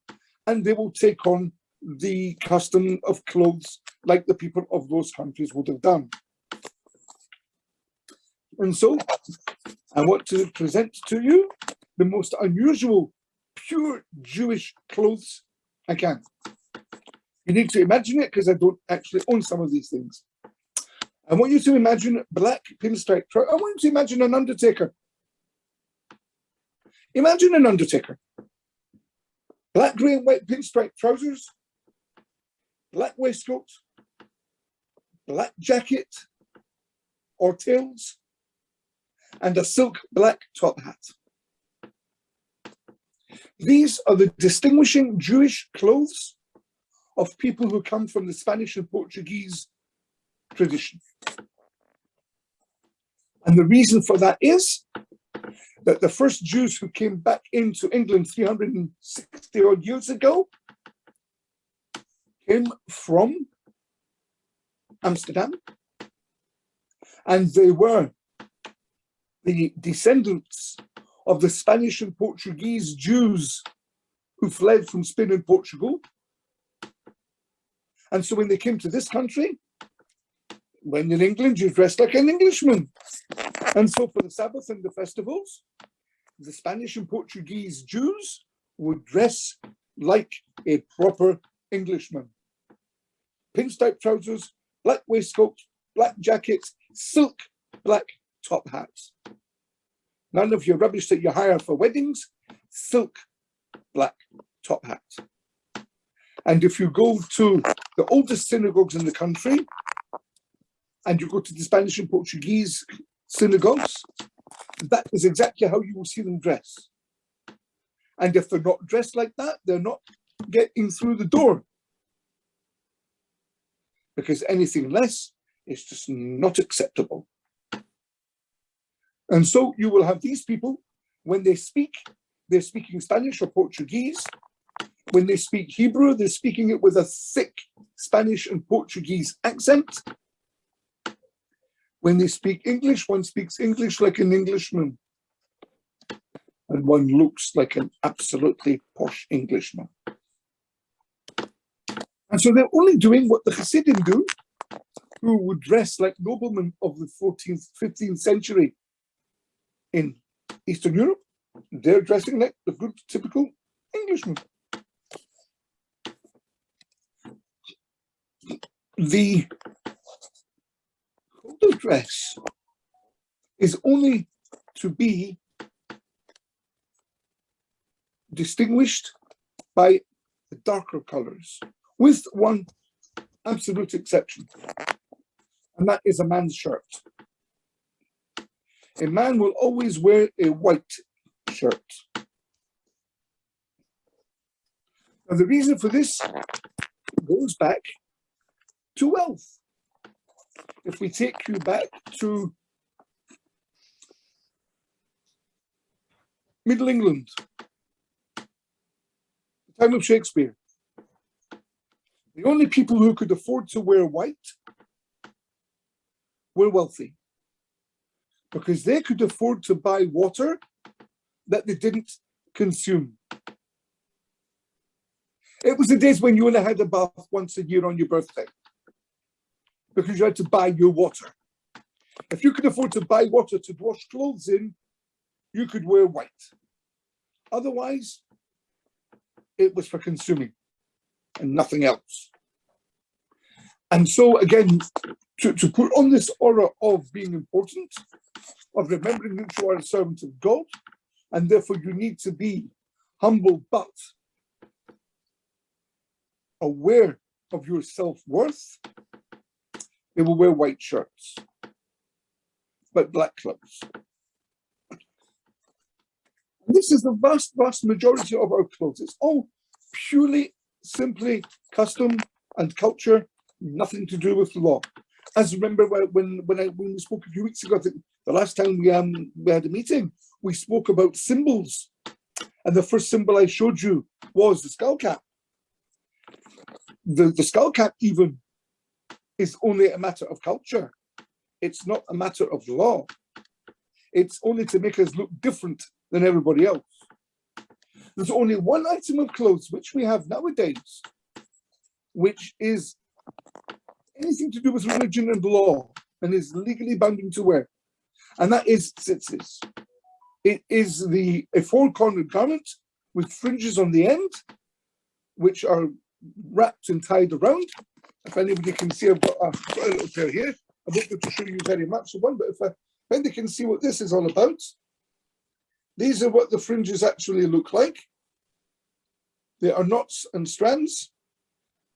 And they will take on the custom of clothes like the people of those countries would have done. And so I want to present to you the most unusual, pure Jewish clothes I can. You need to imagine it because I don't actually own some of these things. I want you to imagine black pinstripe trousers. I want you to imagine an undertaker. Imagine an undertaker. Black, grey and white pinstripe trousers, black waistcoat, black jacket or tails, and a silk black top hat. These are the distinguishing Jewish clothes of people who come from the Spanish and Portuguese tradition. And the reason for that is that the first Jews who came back into England 360 odd years ago came from Amsterdam, and they were the descendants of the Spanish and Portuguese Jews who fled from Spain and Portugal. And so when they came to this country, when in England, you dressed like an Englishman. And so for the Sabbath and the festivals, the Spanish and Portuguese Jews would dress like a proper Englishman. Pinstripe trousers, black waistcoat, black jackets, silk black top hats. None of your rubbish that you hire for weddings, silk black top hats. And if you go to the oldest synagogues in the country, and you go to the Spanish and Portuguese synagogues, that is exactly how you will see them dress. And if they're not dressed like that, they're not getting through the door. Because anything less is just not acceptable. And so you will have these people, when they speak, they're speaking Spanish or Portuguese. When they speak Hebrew, they're speaking it with a thick Spanish and Portuguese accent. When they speak English, one speaks English like an Englishman. And one looks like an absolutely posh Englishman. And so they're only doing what the Hasidim do, who would dress like noblemen of the 14th, 15th century in Eastern Europe. They're dressing like the good, typical Englishman. The code of dress is only to be distinguished by the darker colors, with one absolute exception, and that is a man's shirt. A man will always wear a white shirt. Now, the reason for this goes back to wealth. if we take you back to Middle England, the time of Shakespeare, the only people who could afford to wear white were wealthy, because they could afford to buy water that they didn't consume. It was the days when you only had a bath once a year on your birthday, because you had to buy your water. If you could afford to buy water to wash clothes in, you could wear white. Otherwise, it was for consuming and nothing else. And so again, to put on this aura of being important, of remembering that you are a servant of God, and therefore you need to be humble but aware of your self-worth, they will wear white shirts, but black clothes. This is the vast, vast majority of our clothes. It's all purely, simply custom and culture, nothing to do with the law. As remember when we spoke a few weeks ago, I think the last time we had a meeting, we spoke about symbols. And the first symbol I showed you was the skull cap. The skull cap even is only a matter of culture. It's not a matter of law. It's only to make us look different than everybody else. There's only one item of clothes which we have nowadays, which is anything to do with religion and law and is legally bound to wear, and that is tzitzis. It is a four-cornered garment with fringes on the end, which are wrapped and tied around. If anybody can see, I've got a little pair here. I won't be able to show you very much of one, but if anybody can see what this is all about, these are what the fringes actually look like. They are knots and strands,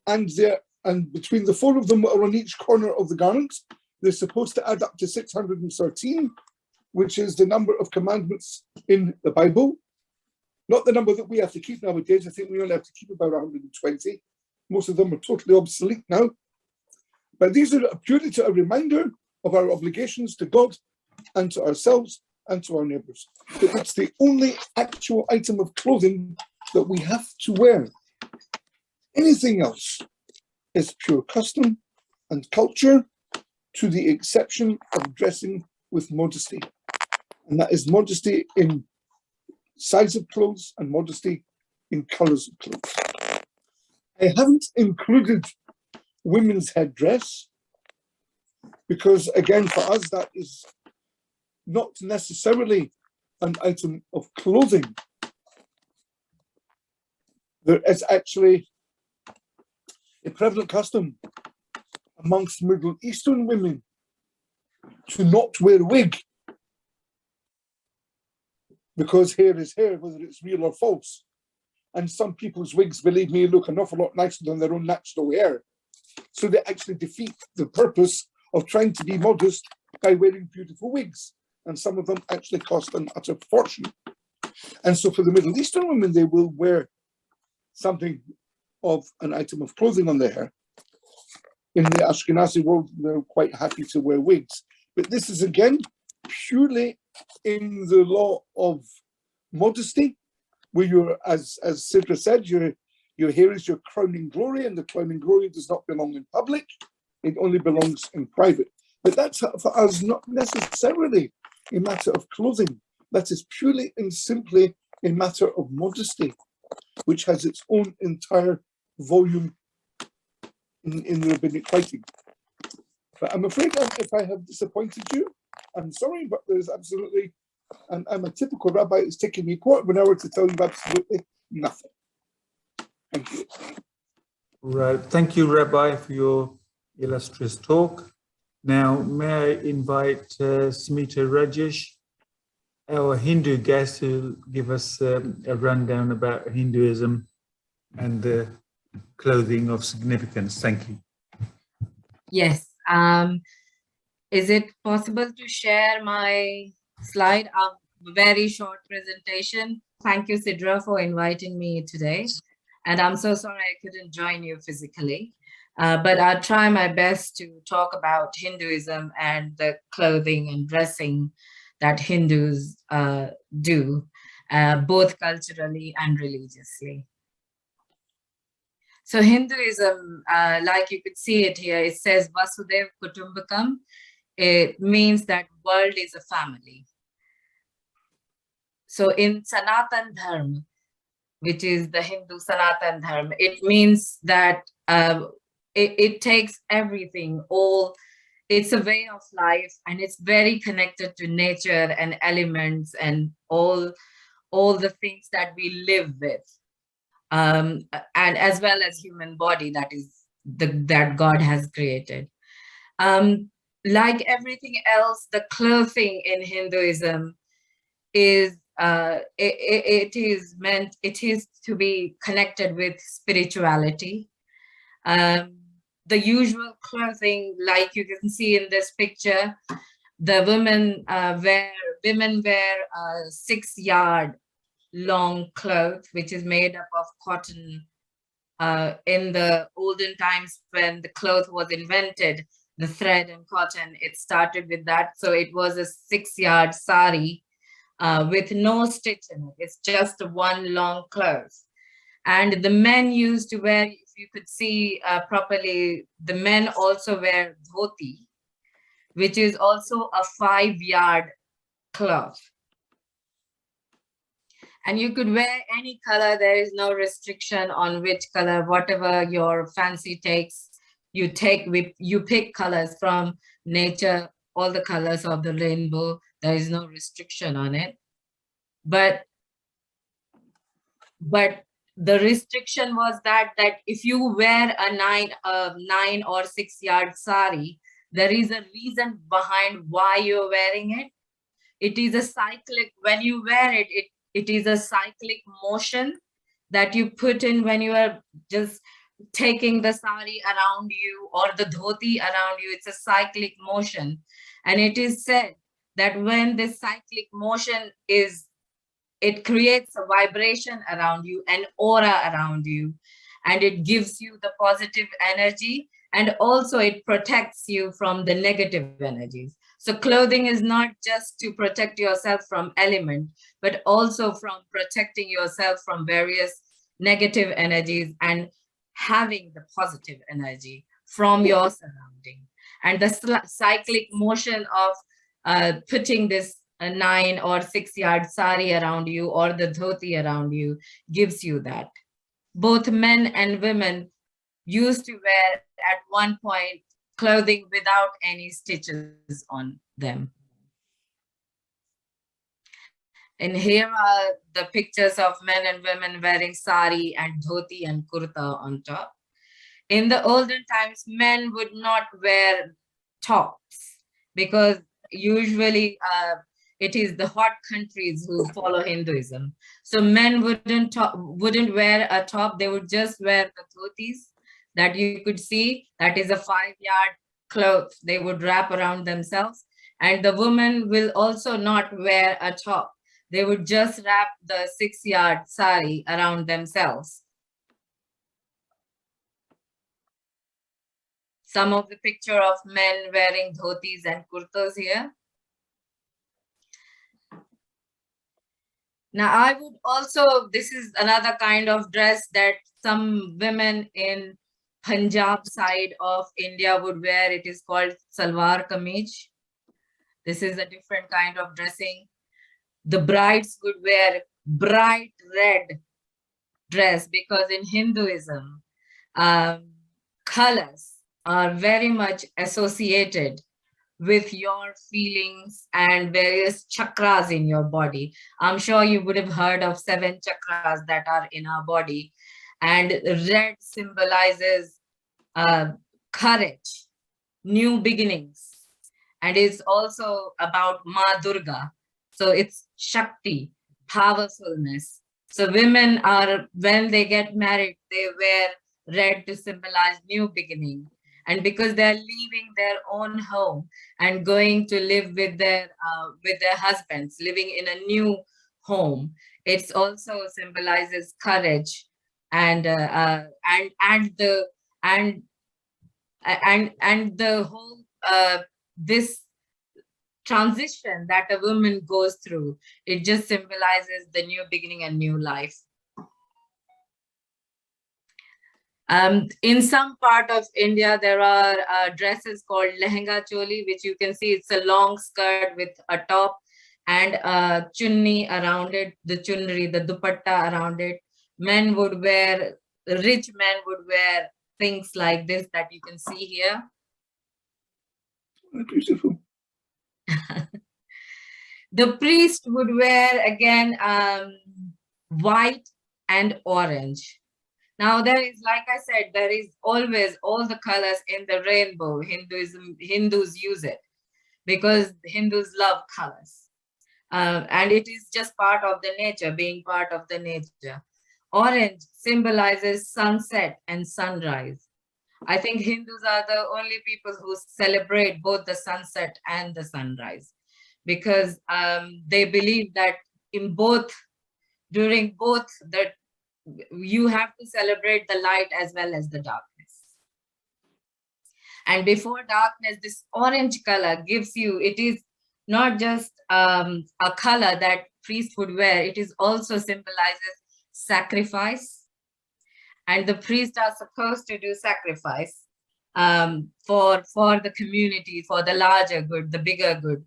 and between the four of them are on each corner of the garment. They're supposed to add up to 613, which is the number of commandments in the Bible. Not the number that we have to keep nowadays. I think we only have to keep about 120. Most of them are totally obsolete now. But these are purely a reminder of our obligations to God and to ourselves and to our neighbours. It's the only actual item of clothing that we have to wear. Anything else is pure custom and culture, to the exception of dressing with modesty. And that is modesty in size of clothes and modesty in colours of clothes. I haven't included women's headdress because, again, for us, that is not necessarily an item of clothing. There is actually a prevalent custom amongst Middle Eastern women to not wear a wig, because hair is hair, whether it's real or false. And some people's wigs, believe me, look an awful lot nicer than their own natural hair. So they actually defeat the purpose of trying to be modest by wearing beautiful wigs. And some of them actually cost an utter fortune. And so for the Middle Eastern women, they will wear something of an item of clothing on their hair. In the Ashkenazi world, they're quite happy to wear wigs. But this is, again, purely in the law of modesty, where you're, as Sidra said, your hair is your crowning glory, and the crowning glory does not belong in public. It only belongs in private. But that's, for us, not necessarily a matter of clothing. That is purely and simply a matter of modesty, which has its own entire volume in the rabbinic writing. But I'm afraid that if I have disappointed you, I'm sorry, but there's absolutely, and I'm a typical rabbi. It's taking me a quarter of an hour to tell you absolutely nothing. Thank you. Right. Thank you, Rabbi, for your illustrious talk. Now, may I invite Smita Rajesh, our Hindu guest, who will give us a rundown about Hinduism and the clothing of significance. Thank you. Yes. Is it possible to share my slide? A very short presentation. Thank you, Sidra, for inviting me today. And I'm so sorry I couldn't join you physically. But I'll try my best to talk about Hinduism and the clothing and dressing that Hindus do, both culturally and religiously. So Hinduism, like you could see it here, it says Vasudev Kutumbakam. It means that world is a family. So in Sanatan Dharma, which is the Hindu Sanatan Dharma, it means that it takes everything, it's a way of life, and it's very connected to nature and elements and all the things that we live with, and as well as human body that God has created. Like everything else, the clothing in Hinduism is it is to be connected with spirituality. The usual clothing, like you can see in this picture, the women wear 6-yard long cloth, which is made up of cotton. In the olden times when the cloth was invented, the thread and cotton, it started with that. So it was a 6-yard sari with no stitch in it. It's just one long cloth. And the men used to wear, if you could see properly, the men also wear dhoti, which is also a 5-yard cloth. And you could wear any color. There is no restriction on which color, whatever your fancy takes, you pick colors from nature, all the colors of the rainbow. There is no restriction on it. But the restriction was that if you wear a 9 or 6-yard sari, there is a reason behind why you're wearing it. It is a cyclic, when you wear it, it is a cyclic motion that you put in when you are just taking the sari around you or the dhoti around you. It's a cyclic motion. And it is said that when this cyclic motion it creates a vibration around you, an aura around you, and it gives you the positive energy, and also it protects you from the negative energies. So clothing is not just to protect yourself from element, but also from protecting yourself from various negative energies and having the positive energy from your surrounding. And the cyclic motion of putting this a 9 or 6-yard sari around you or the dhoti around you gives you that. Both men and women used to wear at one point clothing without any stitches on them. And here are the pictures of men and women wearing sari and dhoti and kurta on top. In the olden times, men would not wear tops because usually it is the hot countries who follow Hinduism. So men wouldn't wear a top. They would just wear the dhotis that you could see. That is a 5-yard cloth they would wrap around themselves. And the woman will also not wear a top. They would just wrap the 6-yard sari around themselves. Some of the picture of men wearing dhotis and kurtas here. Now, I would also, this is another kind of dress that some women in Punjab side of India would wear. It is called salwar kameez. This is a different kind of dressing. The brides would wear bright red dress because in Hinduism, colors are very much associated with your feelings and various chakras in your body. I'm sure you would have heard of 7 chakras that are in our body. And red symbolizes courage, new beginnings. And it's also about Ma Durga. So it's Shakti, powerfulness. So women are, when they get married, they wear red to symbolize new beginning. And because they're leaving their own home and going to live with their husbands, living in a new home, it also symbolizes courage and And the whole this transition that a woman goes through, it just symbolizes the new beginning and new life. In some part of India, there are dresses called lehenga choli, which you can see it's a long skirt with a top and a chunni around it, the chunri, the dupatta around it. Men would wear, rich men would wear things like this that you can see here. Beautiful. The priest would wear again white and orange. Now there is, like I said, there is always all the colors in the rainbow. Hindus use it because Hindus love colors. And it is just part of the nature, being part of the nature. Orange symbolizes sunset and sunrise. I think Hindus are the only people who celebrate both the sunset and the sunrise because they believe that in both, during both, that you have to celebrate the light as well as the darkness. And before darkness, this orange color gives you, it is not just a color that priest would wear, it is also symbolizes sacrifice. And the priests are supposed to do sacrifice for the community, for the larger good, the bigger good.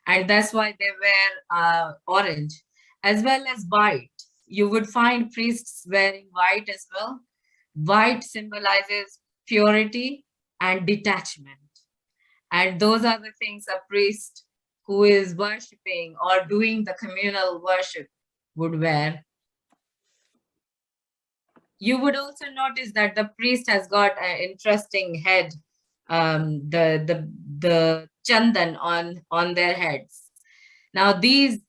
And that's why they wear orange, as well as white. You would find priests wearing white as well. White symbolizes purity and detachment. And those are the things a priest who is worshiping or doing the communal worship would wear. You would also notice that the priest has got an interesting head, the chandan on their heads. Now these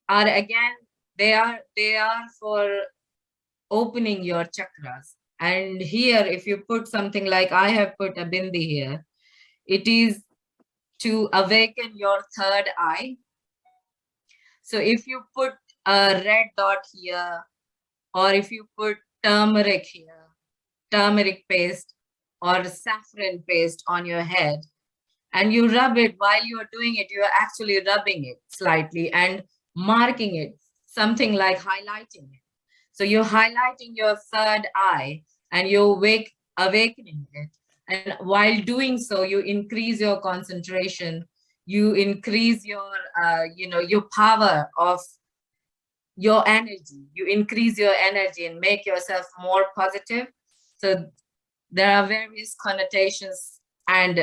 are again, they are for opening your chakras. And here, if you put something like I have put a bindi here, it is to awaken your third eye. So if you put a red dot here, or if you put turmeric here, turmeric paste or saffron paste on your head, and you rub it while you are doing it, you are actually rubbing it slightly and marking it, something like highlighting it. So you're highlighting your third eye and you're awakening it. And while doing so, you increase your concentration, you increase your, your power of your energy, you increase your energy and make yourself more positive. So there are various connotations and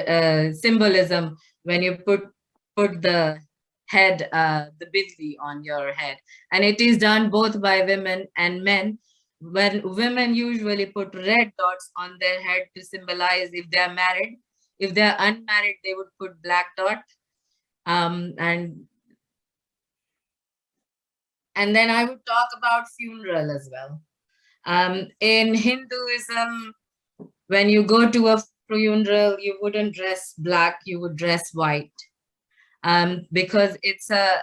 symbolism when you put the head, the bindi on your head. And it is done both by women and men. When women usually put red dots on their head to symbolize if they are married. If they are unmarried, they would put black dot. And then I would talk about funeral as well. In Hinduism, when you go to a funeral, you wouldn't dress black, you would dress white. Because it's a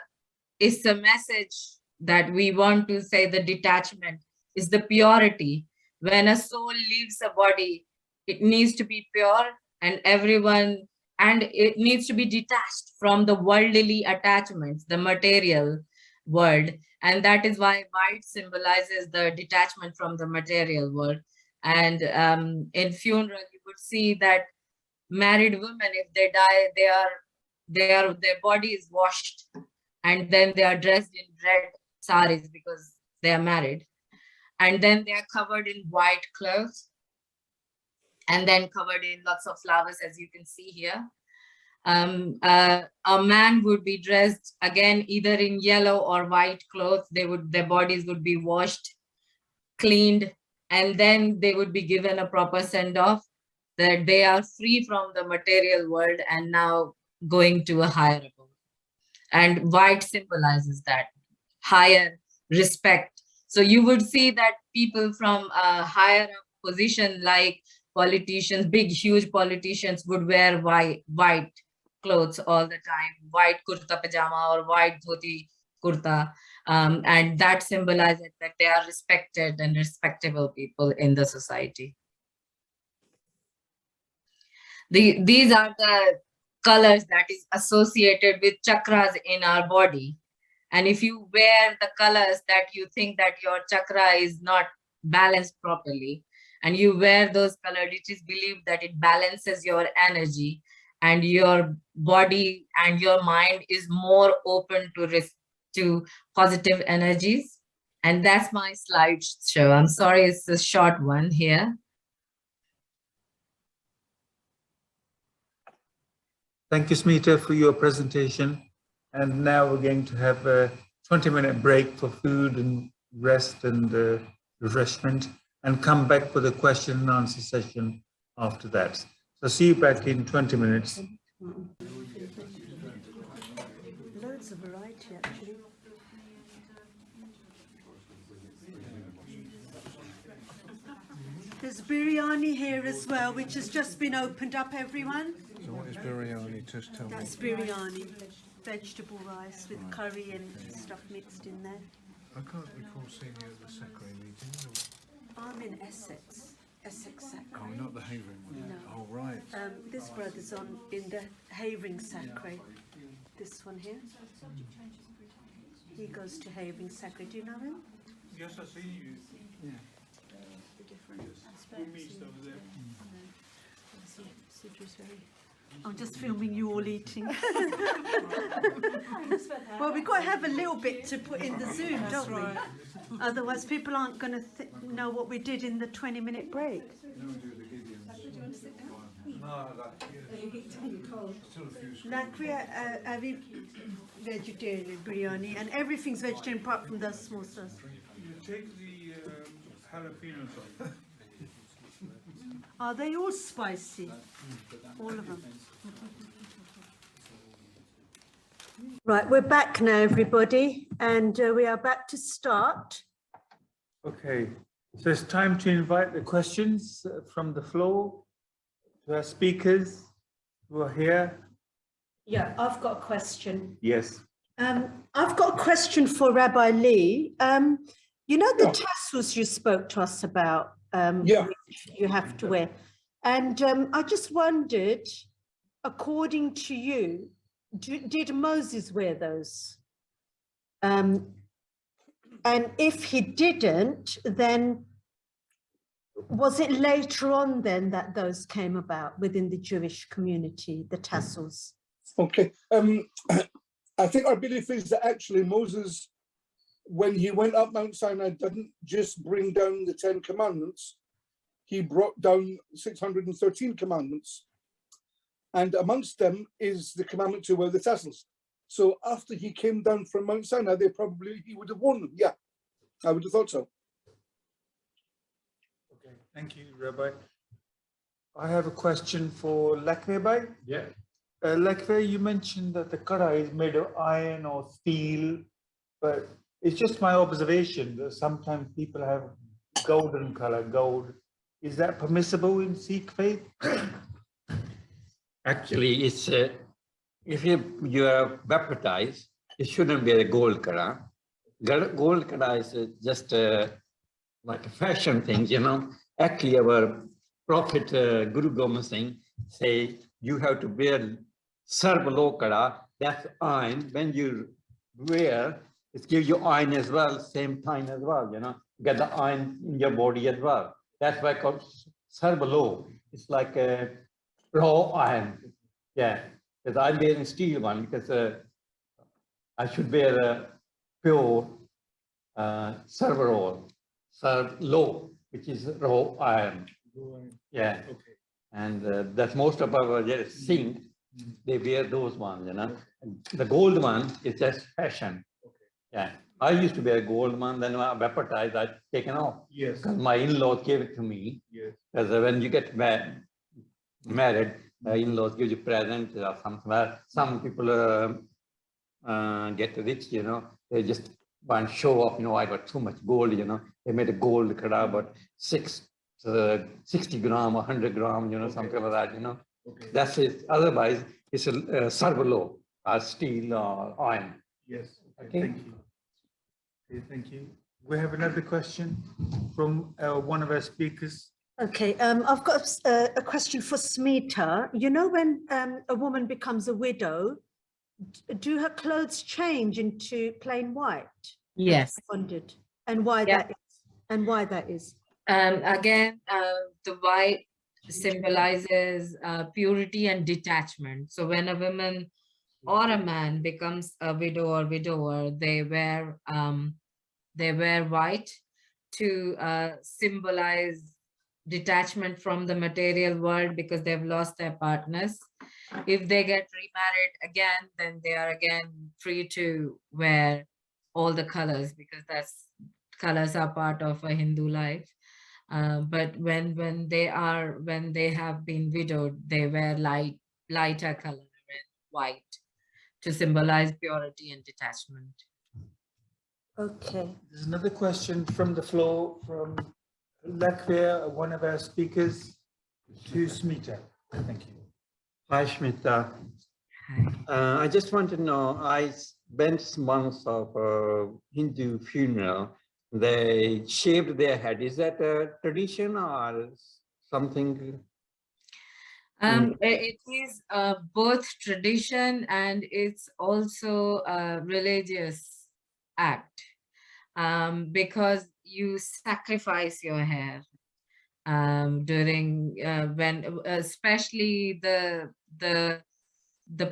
message that we want to say the detachment is the purity. When a soul leaves a body, it needs to be pure and it needs to be detached from the worldly attachments, the material world. And that is why white symbolizes the detachment from the material world. And in funeral, you would see that married women, if they die, their body is washed and then they are dressed in red saris because they are married. And then they are covered in white clothes and then covered in lots of flowers, as you can see here. A man would be dressed again either in yellow or white clothes. Their bodies would be washed, cleaned, and then they would be given a proper send-off that they are free from the material world and now going to a higher abode. And white symbolizes that higher respect. So you would see that people from a higher position, like politicians, big, huge politicians, would wear white clothes all the time, white kurta pajama or white dhoti kurta. And that symbolizes that they are respected and respectable people in the society. These are the colors that is associated with chakras in our body. And if you wear the colors that you think that your chakra is not balanced properly, and you wear those colors, it is believed that it balances your energy, and your body and your mind is more open to positive energies. And that's my slideshow. I'm sorry, it's a short one here. Thank you, Smita, for your presentation. And now we're going to have a 20-minute break for food and rest and refreshment, and come back for the question and answer session after that. So see you back in 20 minutes. Loads of variety, actually. There's biryani here as well, which has just been opened up, everyone. So what is biryani? Just tell me. That's biryani, vegetable rice with curry and stuff mixed in there. I can't recall seeing you at the Sacraments meeting. I'm in Essex, Sacraments. Oh, not the Havering one. No. Oh, right. This brother's on in the Havering Sacre. This one here. He goes to Havering Sacre. Do you know him? Yes, I see you. Yeah. The different We meet over there. Sidra's very. I'm just filming you all eating. Well, we've got to have a little bit to put in the Zoom, don't we? Otherwise, people aren't going to know what we did in the 20-minute break. Lakria, having vegetarian biryani, and everything's vegetarian apart from those small stuff. You take the jalapenos off. Are they all spicy? All of them. Right, we're back now, everybody, and we are about to start. Okay, so it's time to invite the questions from the floor to our speakers who are here. Yeah, I've got a question. Yes. I've got a question for Rabbi Lee. You know the tassels you spoke to us about, which you have to wear. And I just wondered, according to you, did Moses wear those? And if he didn't, then was it later on then that those came about within the Jewish community, the tassels? Okay. I think our belief is that actually Moses, when he went up Mount Sinai, didn't just bring down the 10 commandments, he brought down 613 commandments. And amongst them is the commandment to wear the tassels. So after he came down from Mount Sinai, he would have worn them. Yeah, I would have thought so. Okay, thank you, Rabbi. I have a question for Lakwe. Yeah. Lakwe, you mentioned that the kara is made of iron or steel, but it's just my observation that sometimes people have golden color, gold. Is that permissible in Sikh faith? Actually, it's if you are baptized, it shouldn't be a gold kara. Gold kara is just like a fashion thing, you know. Actually, our Prophet Guru Gobind Singh say you have to wear sarb lo kara. That's iron. When you wear, it gives you iron as well, same time as well, you know. You get the iron in your body as well. That's why it's called sarb lo. It's like a raw iron. Yeah, because I'm wearing steel one because I should wear a pure sarb lo, which is raw iron. Yeah, okay. And that's most of our Sikh, they wear those ones, you know. And the gold one is just fashion. Okay. Yeah, I used to wear gold one, then when I baptized, I've taken off. Yes. Because my in-laws gave it to me. Yes. Because when you get married, in-laws give you presents or something. Some people get rich, you know. They just want to show off, you know, I got too much gold, you know. They made a gold kara, but 60 gram, 100 gram, you know, something like that, you know. Okay. That's it. Otherwise, it's a sarb lo, steel or iron. Yes. Okay. Thank you. Okay, thank you. We have another question from one of our speakers. Okay, I've got a question for Smita. You know, when a woman becomes a widow, do her clothes change into plain white? Yes. I wondered, and why Yeah. that is, and why that is. Again, the white symbolizes purity and detachment. So when a woman or a man becomes a widow or widower, they wear white to symbolize detachment from the material world because they've lost their partners. If they get remarried again, then they are again free to wear all the colors because colors are part of a Hindu life. But when they have been widowed, they wear lighter color and white to symbolize purity and detachment. Okay. There's another question from the floor from Latvia, one of our speakers, to Smita. Thank you. Hi, Shmita. I just want to know, I went once of a Hindu funeral. They shaved their head. Is that a tradition or something? It is both tradition and it's also a religious act because you sacrifice your hair during when especially the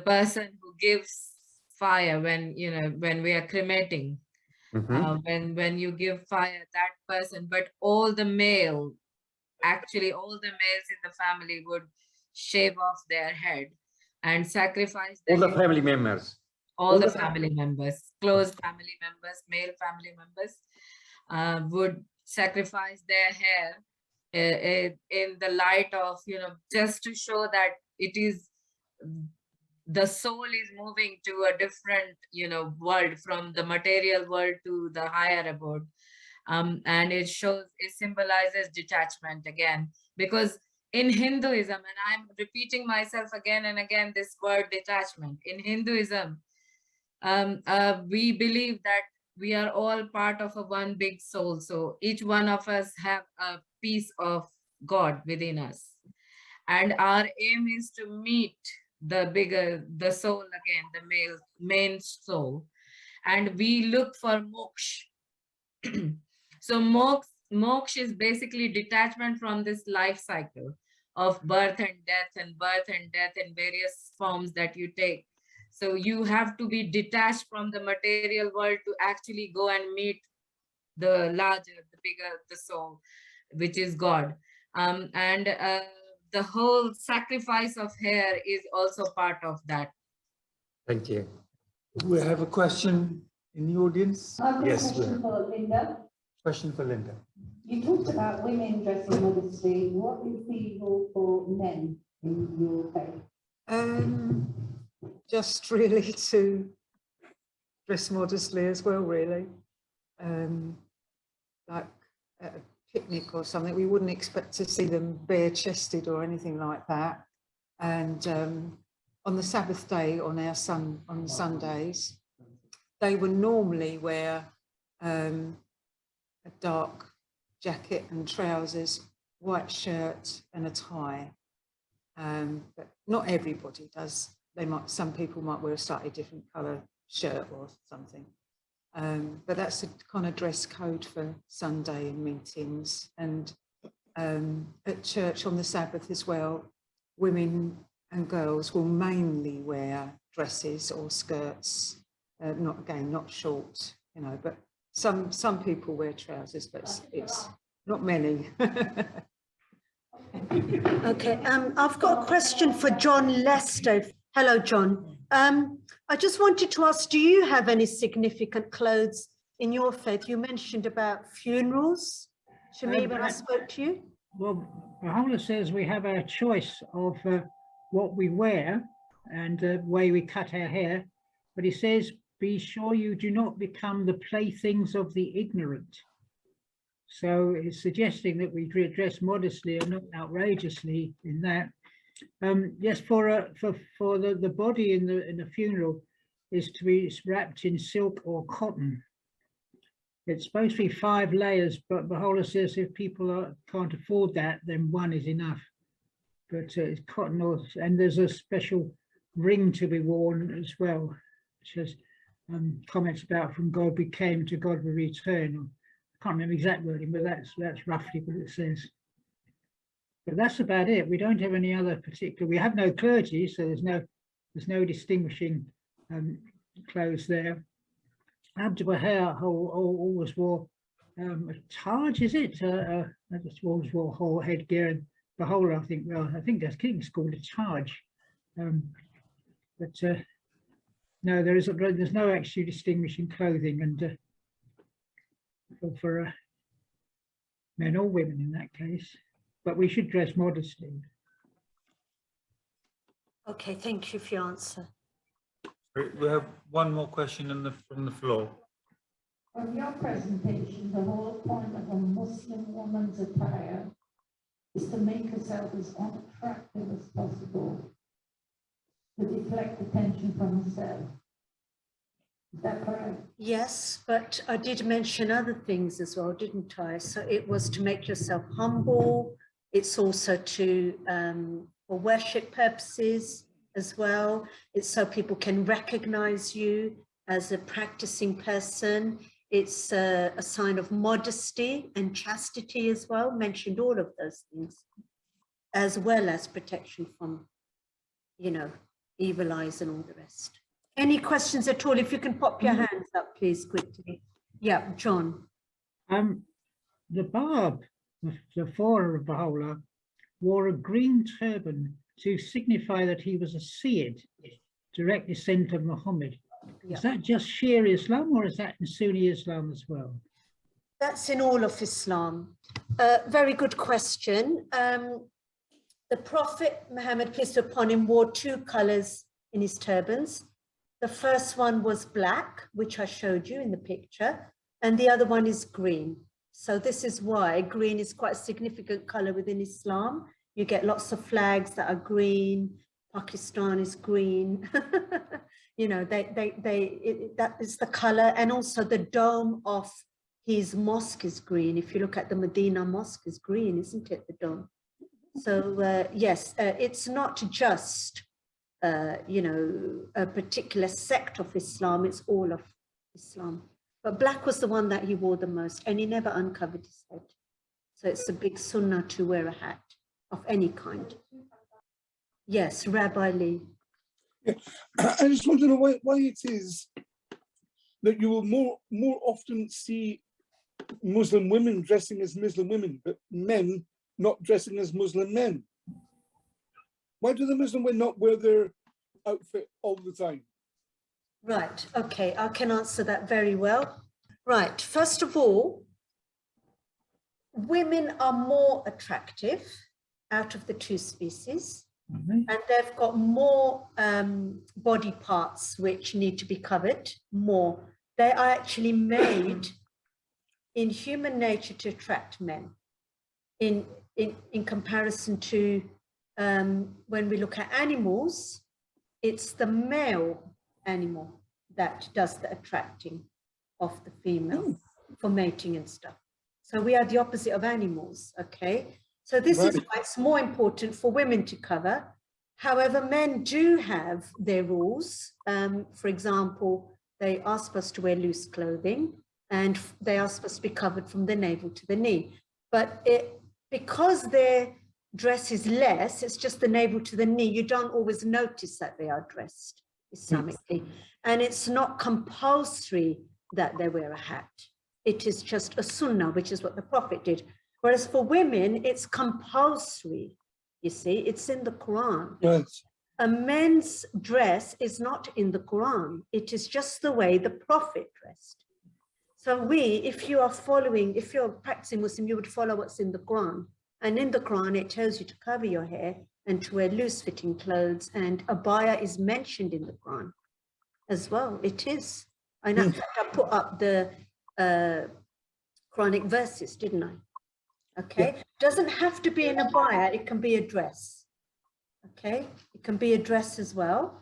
person who gives fire when when we are cremating. When you give fire, that person, but all the males in the family would shave off their head and sacrifice All the family members. all the family members, close family members, male family members would sacrifice their hair in the light of, just to show that it is the soul is moving to a different, world, from the material world to the higher abode. And it symbolizes detachment again, because in Hinduism, and I'm repeating myself again and again, this word detachment, in Hinduism, we believe that we are all part of a one big soul. So each one of us have a piece of God within us. And our aim is to meet the soul again, the main soul. And we look for moksha. So moksha is basically detachment from this life cycle of birth and death in various forms that you take. So you have to be detached from the material world to actually go and meet the larger, the bigger, the soul, which is God. And the whole sacrifice of hair is also part of that. Thank you. We have a question in the audience. Yes, we have. For Linda. Question for Linda. You talked about women dressing modestly. What is the rule for men in your faith? Just really to dress modestly as well, really. Like at a picnic or something, we wouldn't expect to see them bare-chested or anything like that. And on the Sabbath day, on Sundays, they would normally wear a dark jacket and trousers, white shirt and a tie. But not everybody does. Some people might wear a slightly different colour shirt or something. But that's a kind of dress code for Sunday and meetings. And at church on the Sabbath as well, women and girls will mainly wear dresses or skirts, not short, but some people wear trousers, but it's not many. Okay, I've got a question for John Lester. Hello, John. I just wanted to ask, do you have any significant clothes in your faith? You mentioned about funerals to me when I spoke to you. Well, Baha'u'llah says we have a choice of what we wear and the way we cut our hair, but he says, be sure you do not become the playthings of the ignorant. So it's suggesting that we dress modestly and not outrageously in that. Yes, for the body in the funeral is to be wrapped in silk or cotton. it's supposed to be 5 layers, but Baha'u'llah says if people can't afford that, then 1 is enough. But it's cotton, and there's a special ring to be worn as well, which has comments about from God we came, to God we return. I can't remember exact wording, but that's roughly what it says. But that's about it. We don't have any other particular. We have no clergy, so there's no distinguishing clothes there. Abdul Baha always wore a Taj, is it? I just always wore whole headgear, and Baha'u'llah, I think. Well, I think it's called a Taj. No, there's no actually distinguishing clothing, and for men or women in that case. But we should dress modestly. Okay, thank you for your answer. We have one more question from the floor. From your presentation, the whole point of a Muslim woman's attire is to make herself as unattractive as possible, to deflect attention from herself. Is that correct? Yes, but I did mention other things as well, didn't I? So it was to make yourself humble. It's also to for worship purposes as well. It's so people can recognize you as a practicing person. It's a sign of modesty and chastity as well. Mentioned all of those things, as well as protection from, evil eyes and all the rest. Any questions at all? If you can pop your hands up, please, quickly. Yeah, John. The Bab, the follower of Baha'u'llah, wore a green turban to signify that he was a Sayyid, direct descendant of Muhammad. Yeah. Is that just Shia Islam, or is that in Sunni Islam as well? That's in all of Islam. Very good question. The Prophet Muhammad, peace be upon him, wore 2 colors in his turbans. The first one was black, which I showed you in the picture, and the other one is green. So this is why green is quite a significant color within Islam. You get lots of flags that are green. Pakistan is green. That is the color, and also the dome of his mosque is green. If you look at the Medina mosque, is green, isn't it? The dome. So yes, it's not just a particular sect of Islam, it's all of Islam. But black was the one that he wore the most, and he never uncovered his head. So it's a big sunnah to wear a hat of any kind. Yes, Rabbi Lee. Yeah. I just want to know why it is that you will more often see Muslim women dressing as Muslim women, but men not dressing as Muslim men. Why do the Muslim women not wear their outfit all the time? Right, okay, I can answer that very well. Right, first of all, women are more attractive out of the 2 species, and they've got more body parts which need to be covered more. They are actually made in human nature to attract men in comparison to when we look at animals. It's the male animal that does the attracting of the female for mating and stuff. So we are the opposite of animals, okay? So this is why it's more important for women to cover. However, men do have their rules. For example, they are supposed to wear loose clothing, and they are supposed to be covered from the navel to the knee. But because their dress is less, it's just the navel to the knee, you don't always notice that they are dressed Islamically. And it's not compulsory that they wear a hat. It is just a sunnah, which is what the Prophet did. Whereas for women, it's compulsory. You see, it's in the Quran. Yes. A men's dress is not in the Quran. It is just the way the Prophet dressed. So if you're practicing Muslim, you would follow what's in the Quran. And in the Quran, it tells you to cover your hair and to wear loose-fitting clothes. And abaya is mentioned in the Quran as well. It is. And in fact, I put up the Quranic verses, didn't I? Okay. Yeah. Doesn't have to be an abaya. It can be a dress. Okay. It can be a dress as well.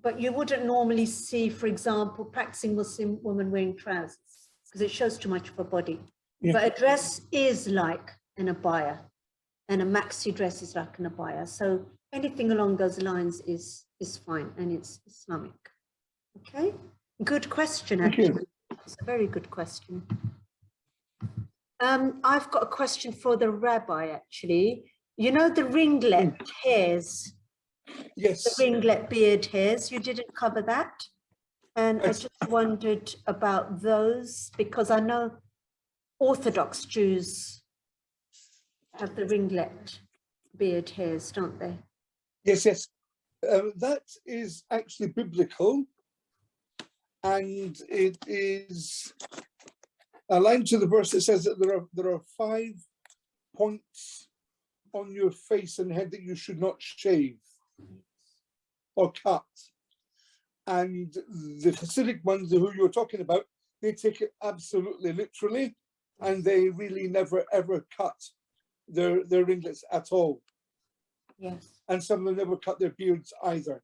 but you wouldn't normally see, for example, practicing Muslim woman wearing trousers because it shows too much of her body. Yeah. But a dress is like an abaya, and a maxi dress is like an abaya. So anything along those lines is fine, and it's Islamic. Okay, good question, Thank you. actually. It's a very good question. I've got a question for the rabbi, actually. You know the ringlet hairs? Yes. The ringlet beard hairs, you didn't cover that? And I just wondered about those, because I know Orthodox Jews have the ringlet beard hairs, don't they? Yes, yes. That is actually biblical, and it is aligned to the verse that says that there are 5 points on your face and head that you should not shave or cut. And the Hasidic ones who you're talking about, they take it absolutely literally, and they really never ever cut their ringlets at all. Yes. And some of them never cut their beards either.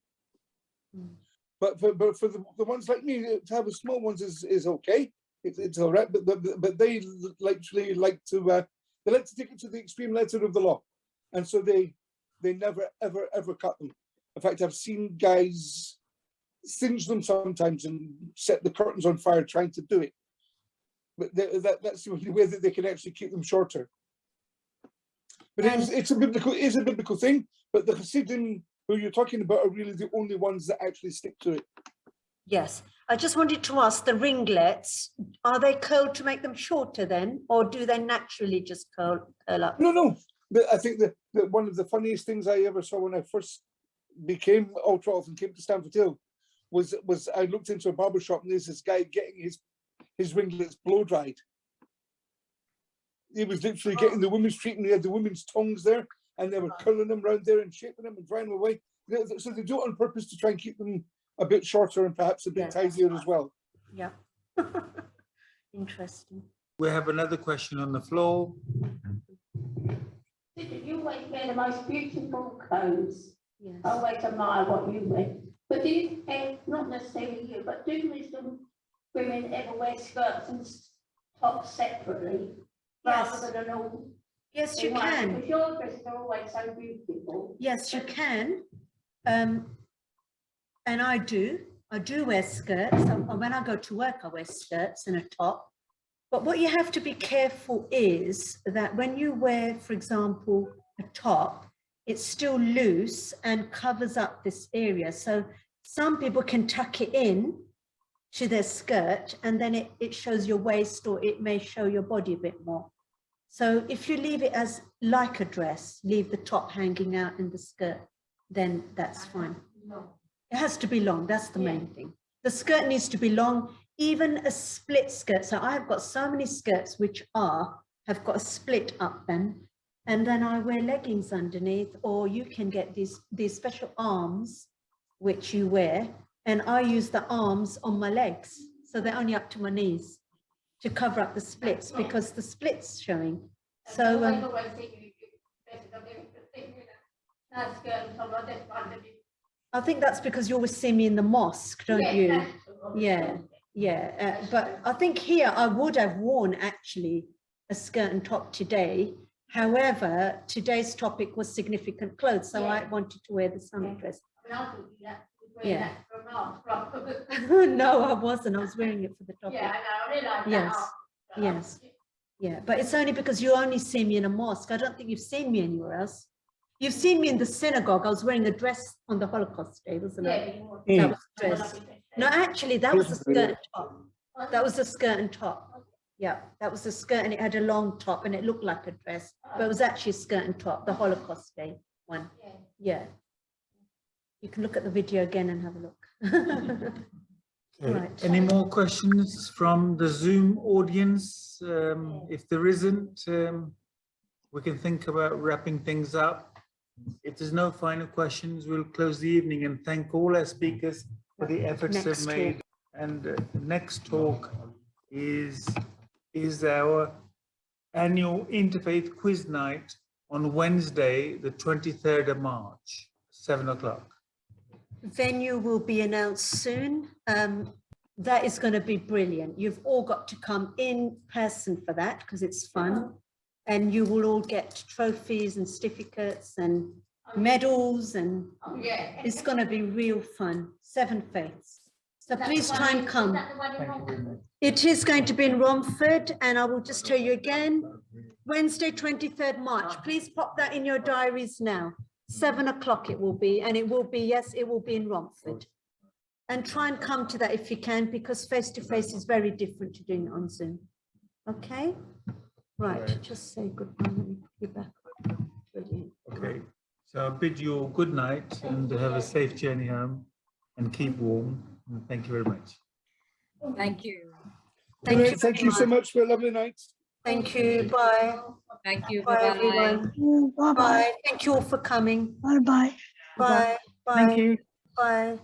But for the ones like me, to have the small ones is okay. It's all right. But they actually like to take it to the extreme letter of the law, and so they never ever cut them. In fact, I've seen guys singe them sometimes and set the curtains on fire trying to do it. But that's the only way that they can actually keep them shorter. But it's a biblical thing. But the Hasidim who you're talking about are really the only ones that actually stick to it. Yes. I just wanted to ask, the ringlets, are they curled to make them shorter then, or do they naturally just curl up? No. But I think that one of the funniest things I ever saw when I first became ultra-orthodox and came to Stamford Hill was I looked into a barber shop and there's this guy getting his ringlets blow dried. He was literally getting the women's treatment. He had the women's tongues there, and they were curling them around there and shaping them and drying them away. So they do it on purpose to try and keep them a bit shorter and perhaps a bit tidier as well. Yeah. Interesting. We have another question on the floor. You always wear the most beautiful clothes. Yes. I always admire what you wear. But do you, not necessarily you, but do Muslim women ever wear skirts and tops separately? Yes. Rather than all? Yes, you in one? can. Because your dresses are always so beautiful. Yes, you can. And I do wear skirts. When I go to work, I wear skirts and a top. But what you have to be careful is that when you wear, for example, a top, it's still loose and covers up this area. So some people can tuck it in to their skirt, and then it shows your waist, or it may show your body a bit more. So if you leave it as like a dress, leave the top hanging out in the skirt, then that's fine. It has to be long, that's the main thing. The skirt needs to be long, even a split skirt. So I've got so many skirts which have got a split up them, and then I wear leggings underneath, or you can get these special arms which you wear, and I use the arms on my legs, so they're only up to my knees to cover up the splits, because the split's showing. So I think that's because you always see me in the mosque, don't you? Yeah. But I think here I would have worn actually a skirt and top today. However, today's topic was significant clothes, so I wanted to wear the summer dress. Yeah. No, I wasn't. I was wearing it for the topic. Yeah, I know. I realise that. Yes. Yeah, but it's only because you only see me in a mosque. I don't think you've seen me anywhere else. You've seen me in the synagogue. I was wearing a dress on the Holocaust Day, wasn't it? That was a dress. No, actually, that was a skirt and top. That was a skirt and top. Yeah, that was a skirt, and it had a long top, and it looked like a dress, but it was actually a skirt and top, the Holocaust Day one. Yeah. You can look at the video again and have a look. Right. Any more questions from the Zoom audience? If there isn't, we can think about wrapping things up. If there's no final questions, we'll close the evening and thank all our speakers for the efforts they've made. And the next talk is our annual Interfaith Quiz Night on Wednesday, the 23rd of March, 7 o'clock. venue will be announced soon. That is going to be brilliant. You've all got to come in person for that because it's fun. And you will all get trophies and certificates and medals, and it's going to be real fun. 7 Faiths. So please try and come. It is going to be in Romford, and I will just tell you again, Wednesday, 23rd March. Please pop that in your diaries now. 7 o'clock it will be, and it will be, yes, it will be in Romford. And try and come to that if you can, because face-to-face is very different to doing it on Zoom. Okay? Right, just say goodbye. Let me be back. Brilliant. Okay, so I bid you good night and have a safe journey home and keep warm. And thank you very much. Thank you. Thank you so much for a lovely night. Thank you. Bye. Thank you. Bye, Bye-bye. everyone. Bye-bye. Bye. Thank you all for coming. Bye-bye. Bye. Bye. Thank you. Bye.